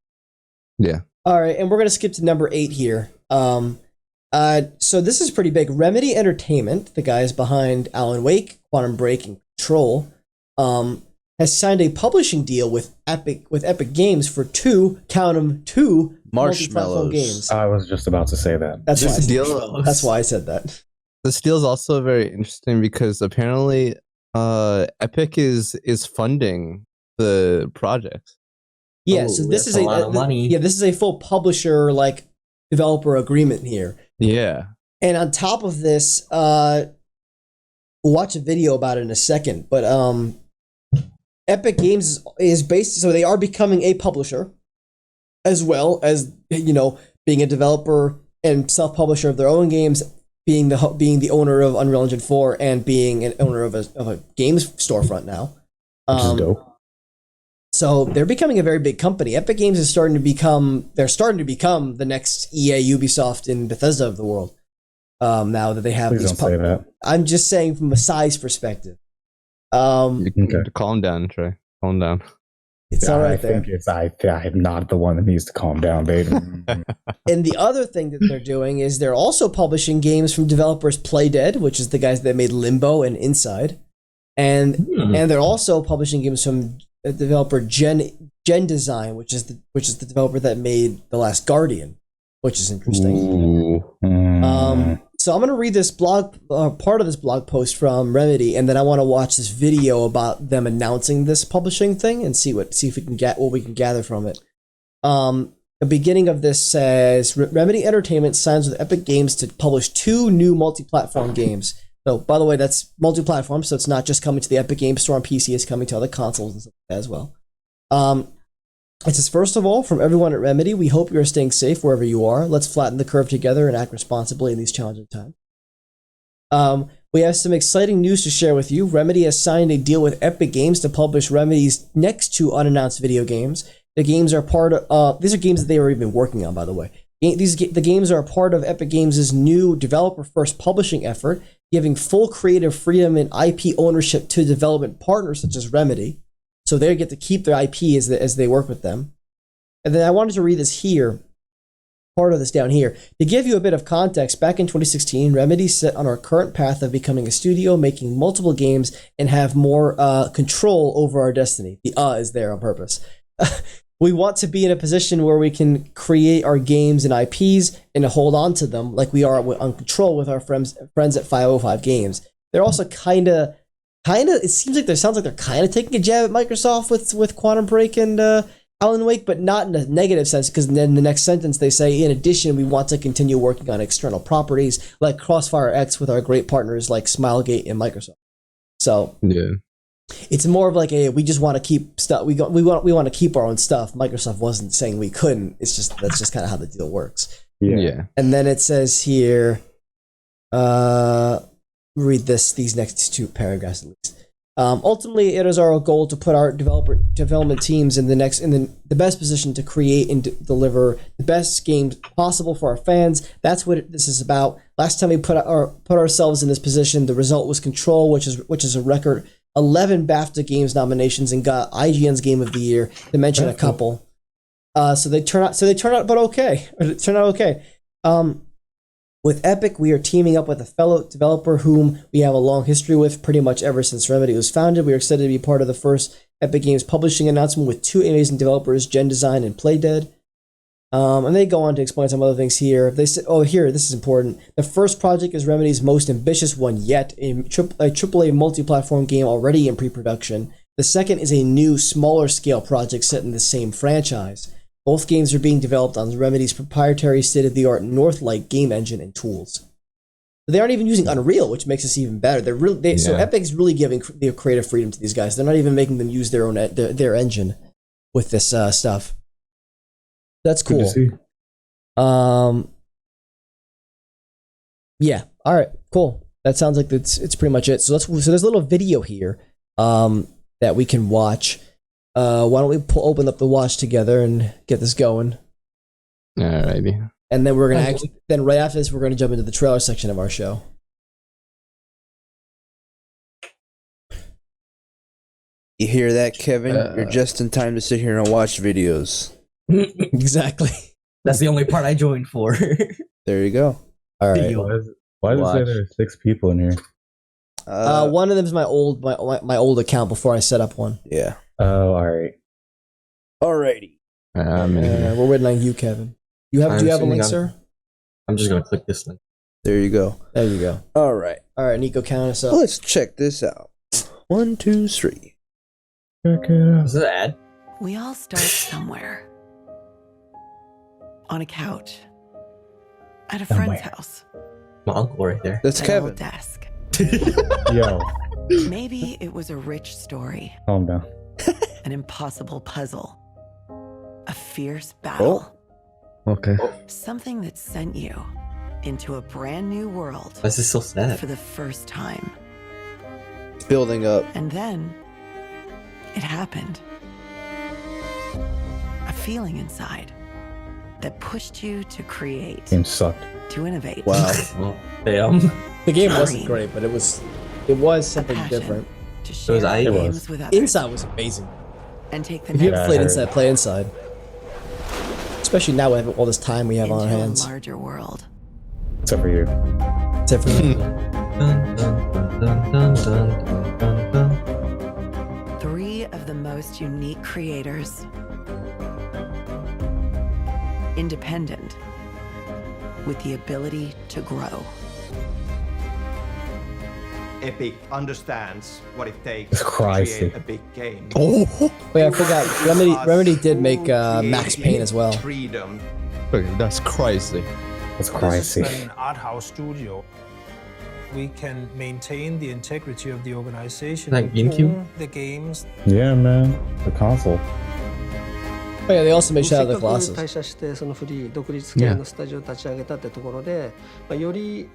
Speaker 3: Yeah.
Speaker 4: All right, and we're gonna skip to number 8 here. So this is pretty big. Remedy Entertainment, the guys behind Alan Wake, Quantum Break, and Control, has signed a publishing deal with Epic Games for two multi-platform
Speaker 2: Marshmallows.
Speaker 4: games.
Speaker 1: I was just about to say that.
Speaker 4: That's why.
Speaker 3: This deal,
Speaker 4: That's why I said that.
Speaker 3: this deal is also very interesting because apparently, Epic is funding the projects.
Speaker 4: Yeah,
Speaker 5: Oh,
Speaker 4: so this
Speaker 5: that's
Speaker 4: is
Speaker 5: a lot of money.
Speaker 4: Yeah, this is a full publisher developer agreement here.
Speaker 3: Yeah.
Speaker 4: And on top of this, we'll watch a video about it in a second. But Epic Games is based, so they are becoming a publisher, as well as being a developer and self-publisher of their own games, being the owner of Unreal Engine 4, and being an owner of a games storefront now.
Speaker 1: Which is dope.
Speaker 4: So they're becoming a very big company. Epic Games is starting to become the next EA, Ubisoft, and Bethesda of the world. Now that they have
Speaker 1: Please don't say that.
Speaker 4: I'm just saying from a size perspective.
Speaker 3: You can calm down, Trey. Calm down.
Speaker 4: It's all right
Speaker 1: I
Speaker 4: there.
Speaker 1: think I'm not the one that needs to calm down, baby.
Speaker 4: And the other thing that they're doing is they're also publishing games from developers Playdead, which is the guys that made Limbo and Inside, and they're also publishing games from a developer Gen Design, which is the developer that made The Last Guardian, which is interesting.
Speaker 3: Ooh.
Speaker 4: So I'm going to read this part of this blog post from Remedy, and then I want to watch this video about them announcing this publishing thing and see if we can get what we can gather from it. The beginning of this says Remedy Entertainment signs with Epic Games to publish 2 new multi-platform games. So, by the way, that's multi-platform, so it's not just coming to the Epic Games Store on PC; it's coming to other consoles and stuff like that as well. It says, first of all, from everyone at Remedy, we hope you are staying safe wherever you are. Let's flatten the curve together and act responsibly in these challenging times. We have some exciting news to share with you. Remedy has signed a deal with Epic Games to publish Remedy's next 2 unannounced video games. The games are part of these are games that they were even working on, by the way. The games are a part of Epic Games' new developer-first publishing effort, giving full creative freedom and IP ownership to development partners such as Remedy. So they get to keep their IP as they work with them. And then I wanted to read this here, part of this down here. To give you a bit of context, back in 2016, Remedy set on our current path of becoming a studio, making multiple games, and have more control over our destiny. The is there on purpose. We want to be in a position where we can create our games and IPs and hold on to them like we are on control with our friends at 505 Games. They're also kind of, it sounds like they're kind of taking a jab at Microsoft with Quantum Break and Alan Wake, but not in a negative sense, because then the next sentence they say, in addition, we want to continue working on external properties like Crossfire X with our great partners like Smilegate and Microsoft. So
Speaker 3: Yeah.
Speaker 4: it's more of like we just want to keep stuff. We want to keep our own stuff. Microsoft wasn't saying we couldn't. It's just that's just kind of how the deal works.
Speaker 3: Yeah.
Speaker 4: And then it says here, read these next 2 paragraphs at least. Ultimately, it is our goal to put our development teams in the best position to create and deliver the best games possible for our fans. That's what this is about. Last time we put ourselves in this position, the result was Control, which is a record 11 BAFTA Games nominations and got IGN's Game of the Year, to mention a couple. So they turn out okay. It turned out okay. With Epic, we are teaming up with a fellow developer whom we have a long history with pretty much ever since Remedy was founded. We are excited to be part of the first Epic Games publishing announcement with 2 amazing developers, Gen Design and Playdead. And they go on to explain some other things here. They say, this is important. The first project is Remedy's most ambitious one yet, a AAA multi-platform game already in pre-production. The second is a new, smaller scale project set in the same franchise. Both games are being developed on Remedy's proprietary state-of-the-art Northlight game engine and tools. They aren't even using Unreal, which makes this even better. So Epic's really giving their creative freedom to these guys. They're not even making them use their own their engine with this stuff. That's cool.
Speaker 1: Good to see.
Speaker 4: Yeah. All right. Cool. That sounds like it's pretty much it. So there's a little video here that we can watch. Why don't we open up the watch together and get this going?
Speaker 3: Alrighty.
Speaker 4: And then we're gonna then right after this we're gonna jump into the trailer section of our show.
Speaker 2: You hear that, Kevin? You're just in time to sit here and watch videos.
Speaker 4: Exactly.
Speaker 5: That's the only part I joined for.
Speaker 2: There you go.
Speaker 4: All right.
Speaker 1: Why does it say there are 6 people in here?
Speaker 4: One of them is my old account before I set up one.
Speaker 2: Yeah.
Speaker 1: Oh, all right.
Speaker 2: Alrighty.
Speaker 4: We're waiting on you, Kevin. Do you have a link, sir?
Speaker 5: I'm just gonna click this link.
Speaker 2: There you go.
Speaker 4: There you go.
Speaker 2: All right.
Speaker 4: Nico, count us up.
Speaker 2: Let's check this out. 1, 2, 3.
Speaker 1: Check it out.
Speaker 5: Is this an ad?
Speaker 6: We all start somewhere. On a couch. At a friend's house.
Speaker 5: My uncle right there.
Speaker 2: That's
Speaker 6: At
Speaker 2: Kevin.
Speaker 6: a desk.
Speaker 1: Yo,
Speaker 6: Maybe it was a rich story.
Speaker 1: calm down.
Speaker 6: An impossible puzzle. A fierce battle.
Speaker 3: Okay.
Speaker 6: Something that sent you into a brand new world
Speaker 5: Why is this so sad?
Speaker 6: for the first time.
Speaker 2: It's building up.
Speaker 6: And then it happened. A feeling inside that pushed you to create,
Speaker 1: Game sucked.
Speaker 6: to innovate.
Speaker 2: Wow.
Speaker 5: Well, damn.
Speaker 4: The game wasn't great, but it was something
Speaker 6: passion
Speaker 4: different.
Speaker 6: To
Speaker 5: was
Speaker 6: share
Speaker 5: I-
Speaker 1: It
Speaker 6: games
Speaker 1: was.
Speaker 6: with others
Speaker 4: Inside was amazing.
Speaker 6: and take the
Speaker 4: If you
Speaker 6: next
Speaker 4: haven't played
Speaker 1: I heard.
Speaker 4: Inside, play Inside. Especially now with all this time we have on our
Speaker 6: into a
Speaker 4: hands.
Speaker 6: larger world.
Speaker 1: Except for you.
Speaker 4: Except for me.
Speaker 5: Dun, dun, dun, dun, dun, dun, dun.
Speaker 6: 3 of the most unique creators. Independent, with the ability to grow.
Speaker 7: Epic understands what it takes
Speaker 1: It's
Speaker 7: to
Speaker 1: crazy.
Speaker 7: create a big game.
Speaker 4: Oh yeah, I forgot. Remedy did make Max Payne as well.
Speaker 7: Freedom.
Speaker 3: Okay, that's crazy.
Speaker 1: That's
Speaker 8: This
Speaker 1: crazy.
Speaker 8: is an art house studio. We can maintain the integrity of the organization.
Speaker 5: Like GameCube?
Speaker 8: own the games.
Speaker 1: Yeah, man. The console.
Speaker 4: Oh yeah, they also made
Speaker 9: せ
Speaker 4: Shadow
Speaker 9: っ
Speaker 4: of the
Speaker 9: かく
Speaker 4: Colossus.
Speaker 9: 退社してそのフリー独立系のスタジオを立ち上げたってところで、より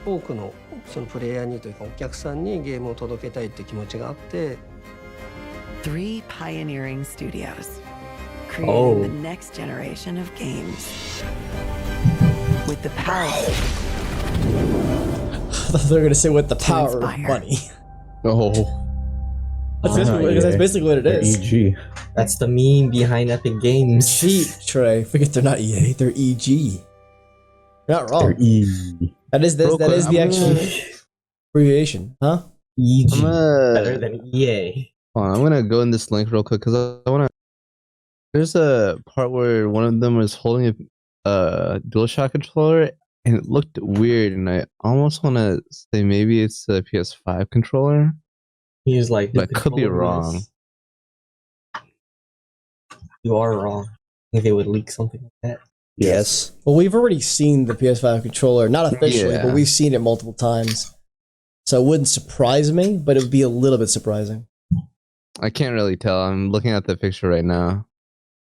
Speaker 9: 多くのそのプレイヤーにというかお客さんにゲームを届けたいって気持ちがあって、
Speaker 6: 3 pioneering studios, creating
Speaker 5: Oh.
Speaker 6: the next generation of games. With the power
Speaker 4: I thought they were gonna say with the power of
Speaker 6: inspire.
Speaker 4: money.
Speaker 3: Oh.
Speaker 4: That's
Speaker 1: Oh,
Speaker 4: basically, because that's
Speaker 1: yeah.
Speaker 4: basically what it
Speaker 1: They're
Speaker 4: is.
Speaker 1: EG.
Speaker 5: That's the meme behind Epic Games.
Speaker 4: Cheat, Trey. Forget they're not EA, they're EG. You're not
Speaker 1: They're
Speaker 4: wrong.
Speaker 1: E.
Speaker 4: That is
Speaker 3: Real
Speaker 4: that
Speaker 3: quick,
Speaker 4: is the
Speaker 3: I'm
Speaker 4: actual abbreviation, huh?
Speaker 5: EG.
Speaker 3: I'm
Speaker 5: Better
Speaker 3: gonna,
Speaker 5: than EA.
Speaker 3: hold on, I'm gonna go in this link real quick because I wanna. There's a part where one of them was holding a DualShock controller and it looked weird, and I almost want to say maybe it's a PS5 controller.
Speaker 5: He was like,
Speaker 3: But I could be
Speaker 5: "Controller
Speaker 3: wrong."
Speaker 5: is-" You are wrong. I think they would leak something like that.
Speaker 2: Yes.
Speaker 4: Well, we've already seen the PS5 controller, not officially,
Speaker 3: Yeah.
Speaker 4: but we've seen it multiple times. So it wouldn't surprise me, but it would be a little bit surprising.
Speaker 3: I can't really tell. I'm looking at the picture right now.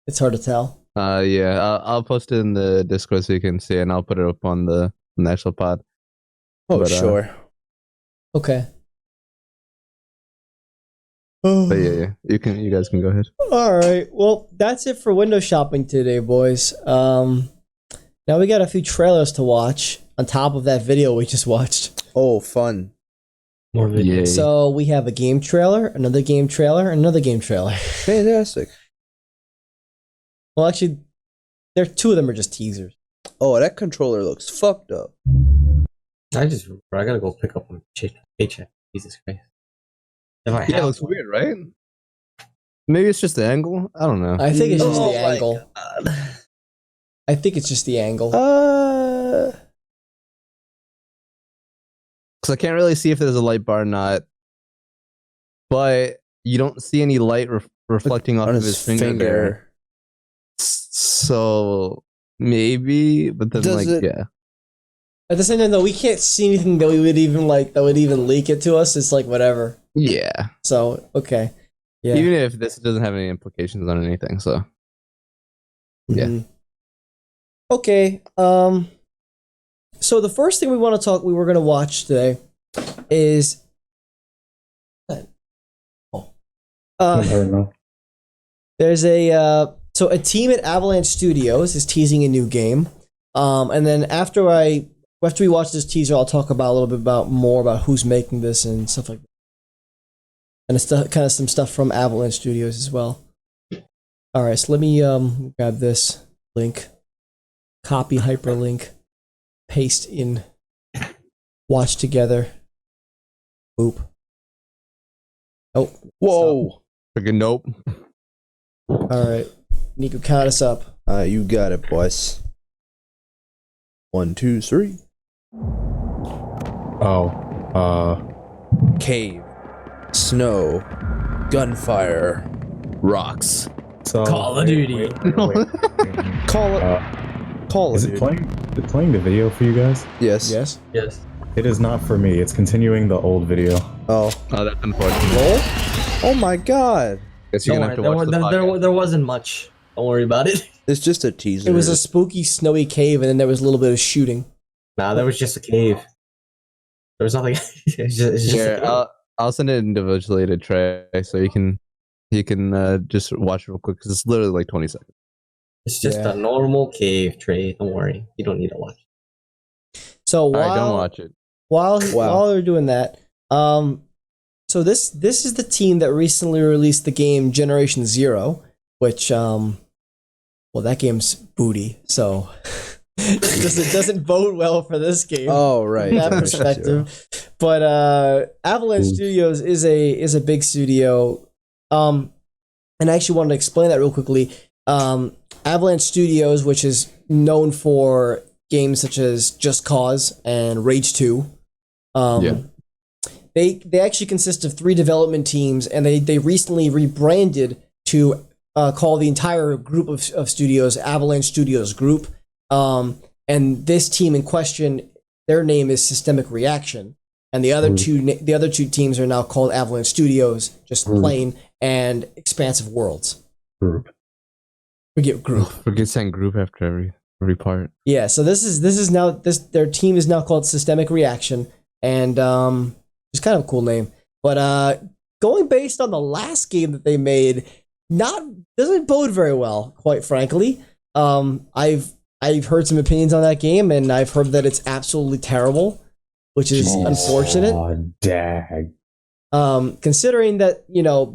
Speaker 4: It's hard to tell.
Speaker 3: Yeah, I'll post it in the Discord so you can see it, and I'll put it up on the actual pod.
Speaker 2: Oh,
Speaker 3: But,
Speaker 2: sure.
Speaker 4: Okay.
Speaker 3: But yeah, you guys can go ahead.
Speaker 4: All right. Well, that's it for window shopping today, boys. Now we got a few trailers to watch on top of that video we just watched.
Speaker 2: Oh, fun.
Speaker 5: More videos.
Speaker 3: Yay.
Speaker 4: So we have a game trailer, another game trailer, another game trailer.
Speaker 2: Fantastic.
Speaker 4: Well, actually, there 2 of them are just teasers.
Speaker 2: Oh, that controller looks fucked up.
Speaker 5: I gotta go pick up my paycheck. Jesus Christ. If I
Speaker 3: Yeah, it
Speaker 5: have
Speaker 3: looks
Speaker 5: one.
Speaker 3: weird, right? Maybe it's just the angle. I don't know.
Speaker 4: I think it's just
Speaker 5: Oh
Speaker 4: the
Speaker 5: my
Speaker 4: angle.
Speaker 5: God.
Speaker 4: I think it's just the angle.
Speaker 3: Because I can't really see if there's a light bar or not. But you don't see any light reflecting off
Speaker 2: On
Speaker 3: of his finger. There. So maybe, but then
Speaker 2: Does it-
Speaker 3: yeah.
Speaker 4: At the same time, though, we can't see anything that we would even that would even leak it to us. It's like whatever.
Speaker 3: Yeah.
Speaker 4: So okay, yeah.
Speaker 3: Even if this doesn't have any implications on anything, so yeah.
Speaker 4: Mhm. Okay. So the first thing we were going to watch today is.
Speaker 1: I don't know.
Speaker 4: There's a team at Avalanche Studios is teasing a new game, and then after we watch this teaser, I'll talk about a little bit more about who's making this and stuff like that, and it's kind of some stuff from Avalanche Studios as well. All right, so let me grab this link, copy hyperlink, paste in, watch together. Boop. Oh,
Speaker 2: Whoa.
Speaker 3: Freaking nope.
Speaker 4: all right. Nico, count us up.
Speaker 2: You got it, boys. 1, 2, 3. Cave. Snow. Gunfire. Rocks.
Speaker 1: So,
Speaker 5: Call of Duty.
Speaker 1: wait.
Speaker 2: Call it. Call
Speaker 1: Is
Speaker 2: it.
Speaker 1: it playing the video for you guys?
Speaker 2: Yes.
Speaker 4: Yes.
Speaker 5: Yes.
Speaker 1: It is not for me. It's continuing the old video.
Speaker 2: Oh.
Speaker 3: Oh, that's unfortunate.
Speaker 2: Lol? Oh my god.
Speaker 3: Guess you're
Speaker 5: Don't
Speaker 3: gonna have to
Speaker 5: worry,
Speaker 3: watch the
Speaker 5: there
Speaker 3: podcast.
Speaker 5: wasn't much. Don't worry about it.
Speaker 2: It's just a teaser.
Speaker 4: It was a spooky, snowy cave, and then there was a little bit of shooting.
Speaker 5: Nah, that was just a cave. There was nothing. It's just
Speaker 3: Here,
Speaker 5: a cave.
Speaker 3: I'll send it individually to Trey so you can just watch it real quick because it's literally like 20 seconds.
Speaker 5: It's just
Speaker 4: Yeah.
Speaker 5: a normal cave, Trey. Don't worry. You don't need to watch.
Speaker 4: So
Speaker 3: All
Speaker 4: while
Speaker 3: right, don't watch it.
Speaker 4: while they're doing that, so this is the team that recently released the game Generation Zero, which well, that game's booty, so it doesn't bode well for this game.
Speaker 2: Oh, right.
Speaker 4: From that perspective. But Avalanche Studios is a big studio. And I actually wanted to explain that real quickly. Avalanche Studios, which is known for games such as Just Cause and Rage 2. They actually consist of 3 development teams, and they recently rebranded to call the entire group of studios Avalanche Studios Group. And this team in question, their name is Systemic Reaction, and the other two teams are now called Avalanche Studios, just plain, and Expansive Worlds.
Speaker 1: Group.
Speaker 4: Forget group.
Speaker 3: Forget saying group after every part.
Speaker 4: Yeah, so this is now their team is now called Systemic Reaction, and it's kind of a cool name. But going based on the last game that they made, doesn't bode very well, quite frankly. I've heard some opinions on that game, and I've heard that it's absolutely terrible, which is unfortunate.
Speaker 1: Oh, dag.
Speaker 4: Considering that,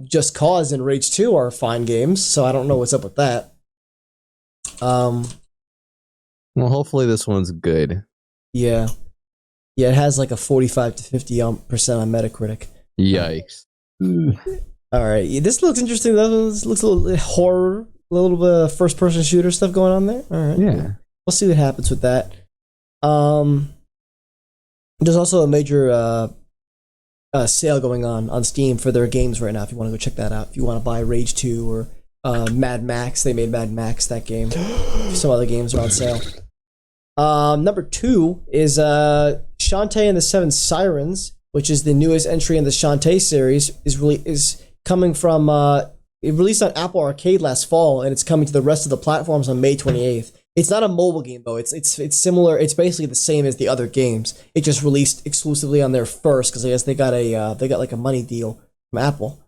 Speaker 4: Just Cause and Rage 2 are fine games, so I don't know what's up with that.
Speaker 3: Well, hopefully this one's good.
Speaker 4: Yeah, it has like a 45 to 50% on Metacritic.
Speaker 3: Yikes.
Speaker 4: All right, this looks interesting. This looks a little horror, a little bit of first-person shooter stuff going on there. All right,
Speaker 3: Yeah.
Speaker 4: we'll see what happens with that. There's also a major sale going on Steam for their games right now. If you want to go check that out, if you want to buy Rage 2 or Mad Max, they made Mad Max, that game. Some other games are on sale. Number 2 is Shantae and the Seven Sirens, which is the newest entry in the Shantae series. Is coming from it released on Apple Arcade last fall, and it's coming to the rest of the platforms on May 28th. It's not a mobile game though. It's similar. It's basically the same as the other games. It just released exclusively on there first because I guess they got like a money deal from Apple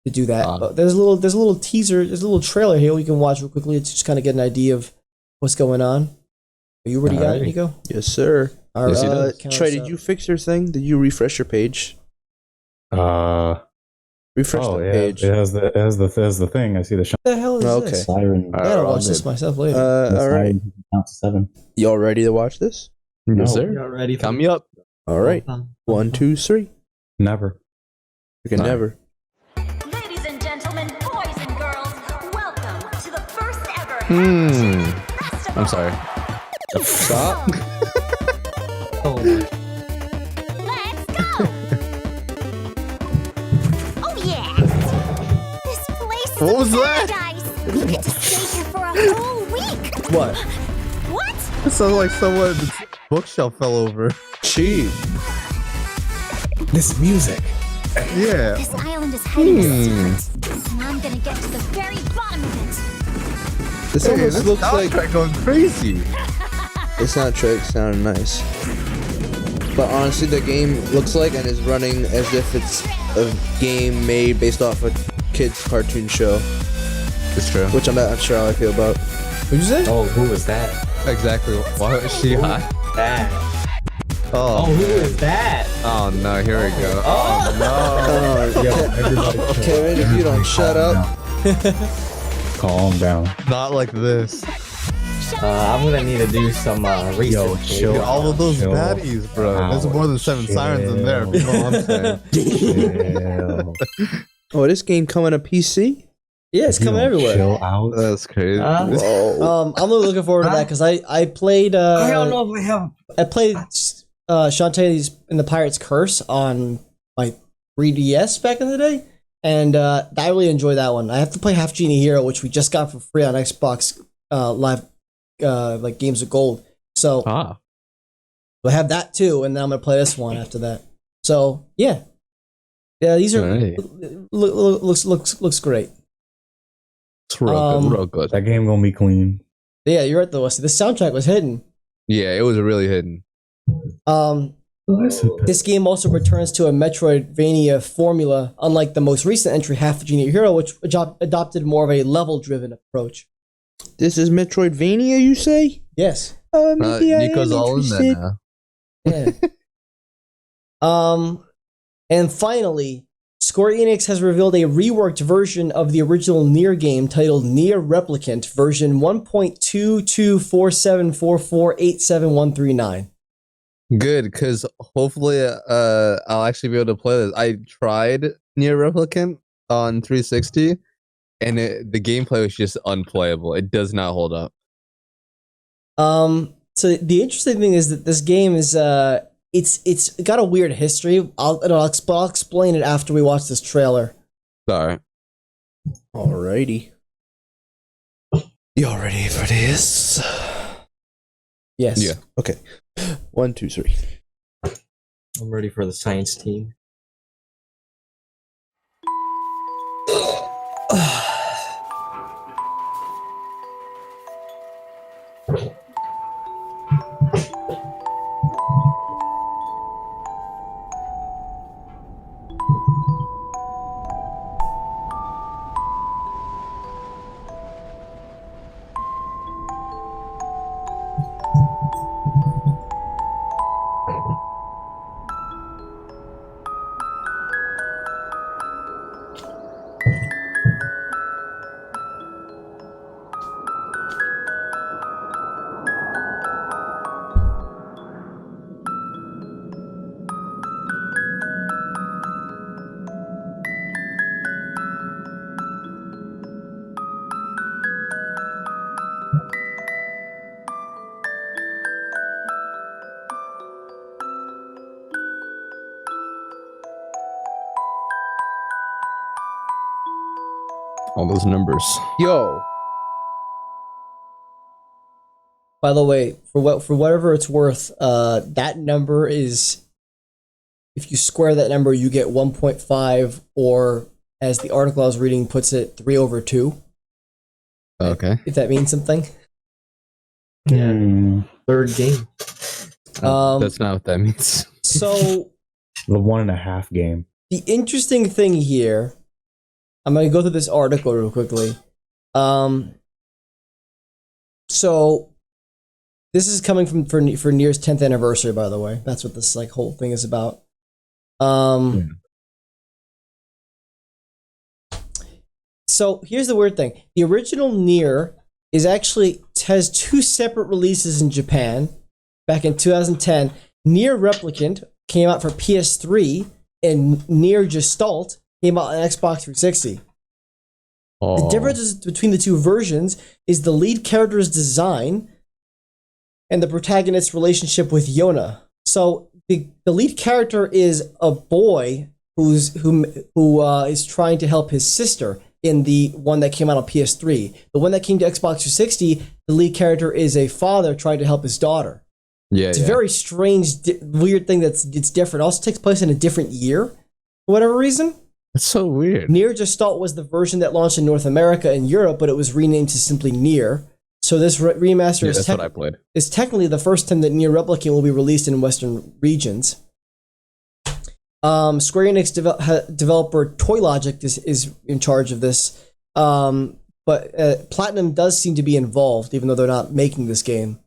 Speaker 4: to do that. But there's a little teaser. There's a little trailer here we can watch real quickly to just kind of get an idea of what's going on. Are you ready, got it, Nico?
Speaker 2: Yes, sir.
Speaker 4: All
Speaker 3: Yes, he
Speaker 4: right.
Speaker 3: does.
Speaker 4: Count
Speaker 2: Trey,
Speaker 4: us
Speaker 2: did
Speaker 4: up.
Speaker 2: you fix your thing? Did you refresh your page? Refresh the
Speaker 1: Yeah,
Speaker 2: page.
Speaker 1: it has the thing. I see the
Speaker 4: What the hell is
Speaker 2: Okay.
Speaker 4: this?
Speaker 1: siren.
Speaker 4: I gotta watch this myself later.
Speaker 2: All right.
Speaker 1: Count to 7.
Speaker 2: Y'all ready to watch this?
Speaker 3: Yes,
Speaker 1: No.
Speaker 3: sir.
Speaker 5: You're ready.
Speaker 3: Count me up.
Speaker 2: All right. 1, 2, 3.
Speaker 1: Never.
Speaker 2: You can
Speaker 3: All right.
Speaker 2: never.
Speaker 10: Ladies and gentlemen, boys and girls, welcome to the first ever Festival.
Speaker 3: I'm sorry.
Speaker 2: Stop.
Speaker 5: Oh my.
Speaker 10: Let's go! Oh yeah! This place is
Speaker 3: What was
Speaker 10: a
Speaker 3: that?
Speaker 10: paradise. You get to stay here for a whole week.
Speaker 4: What?
Speaker 10: What?
Speaker 3: It sounds like someone's bookshelf fell over.
Speaker 2: Cheap.
Speaker 1: This music.
Speaker 3: Yeah.
Speaker 10: This island is hiding a secret, and I'm gonna get to the very bottom of it.
Speaker 2: This almost looks like
Speaker 3: soundtrack going crazy.
Speaker 2: the soundtrack sounded nice. But honestly, the game looks like and is running as if it's a game made based off a kid's cartoon show,
Speaker 3: It's true.
Speaker 2: which I'm not sure how I feel about.
Speaker 4: What'd you say?
Speaker 5: Oh, who was that?
Speaker 3: Exactly. Why is she high?
Speaker 5: That.
Speaker 3: Oh,
Speaker 5: Oh, who is that?
Speaker 3: oh no, here we go.
Speaker 1: Yo, everybody chill.
Speaker 2: Kevin, if you don't shut up.
Speaker 1: Calm down.
Speaker 3: Not like this.
Speaker 5: I'm gonna need to do some research.
Speaker 1: Yo, chill.
Speaker 3: Dude, all of those
Speaker 1: Chill
Speaker 3: baddies, bro.
Speaker 1: out.
Speaker 3: There's more than 7 sirens in there. If you know what I'm saying.
Speaker 1: Chill.
Speaker 2: Oh, this game coming to PC?
Speaker 4: Yeah, it's
Speaker 1: You
Speaker 4: coming
Speaker 1: don't
Speaker 4: everywhere.
Speaker 1: Chill out.
Speaker 3: That's crazy.
Speaker 2: Whoa.
Speaker 4: I'm really looking forward to that because I played
Speaker 5: I don't know if I have.
Speaker 4: I played Shantae and the Pirate's Curse on my 3DS back in the day, and I really enjoyed that one. I have to play Half Genie Hero, which we just got for free on Xbox Live, like Games of Gold. So
Speaker 3: Ah.
Speaker 4: I have that too, and then I'm gonna play this one after that. So yeah, these are
Speaker 3: Alright.
Speaker 4: looks great.
Speaker 3: It's real good. Real good.
Speaker 1: That game gonna be clean.
Speaker 4: Yeah, you're right though. The soundtrack was hidden.
Speaker 3: Yeah, it was really hidden.
Speaker 4: This game also returns to a Metroidvania formula, unlike the most recent entry, Half a Genie Hero, which adopted more of a level-driven approach.
Speaker 2: This is Metroidvania, you say?
Speaker 4: Yes.
Speaker 2: Maybe I am
Speaker 3: Nico's all in
Speaker 2: interested.
Speaker 3: there now.
Speaker 4: Yeah. And finally, Square Enix has revealed a reworked version of the original Nier game titled Nier Replicant, version 1.22474487139.
Speaker 3: Good, because hopefully I'll actually be able to play this. I tried Nier Replicant on 360, and the gameplay was just unplayable. It does not hold up.
Speaker 4: So the interesting thing is that this game is it's got a weird history. I'll explain it after we watch this trailer.
Speaker 3: Sorry.
Speaker 2: Alrighty. Y'all ready for this?
Speaker 4: Yes.
Speaker 3: Yeah.
Speaker 2: Okay. 1, 2, 3.
Speaker 5: I'm ready for the science team.
Speaker 3: All those numbers.
Speaker 2: Yo.
Speaker 4: By the way, for whatever it's worth, that number is, if you square that number, you get 1.5, or as the article I was reading puts it, 3/2.
Speaker 3: Okay.
Speaker 4: If that means something.
Speaker 5: Yeah. Third game.
Speaker 3: That's not what that means.
Speaker 4: So
Speaker 1: The 1.5 game.
Speaker 4: the interesting thing here, I'm going to go through this article real quickly. So this is coming from for Nier's 10th anniversary, by the way. That's what this like whole thing is about. So here's the weird thing: the original Nier has 2 separate releases in Japan. Back in 2010, Nier Replicant came out for PS3, and Nier Gestalt came out on Xbox 360. The differences between the two versions is the lead character's design and the protagonist's relationship with Yona. So the lead character is a boy who is trying to help his sister in the one that came out on PS3. The one that came to Xbox 360, the lead character is a father trying to help his daughter.
Speaker 3: Yeah,
Speaker 4: It's a very strange, weird thing it's different. It also takes place in a different year, for whatever reason.
Speaker 3: It's so weird.
Speaker 4: Nier Gestalt was the version that launched in North America and Europe, but it was renamed to simply Nier. So this remaster
Speaker 3: Yeah, that's what I played.
Speaker 4: is technically the first time that Nier Replicant will be released in Western regions. Square Enix developer Toy Logic is in charge of this, but Platinum does seem to be involved, even though they're not making this game.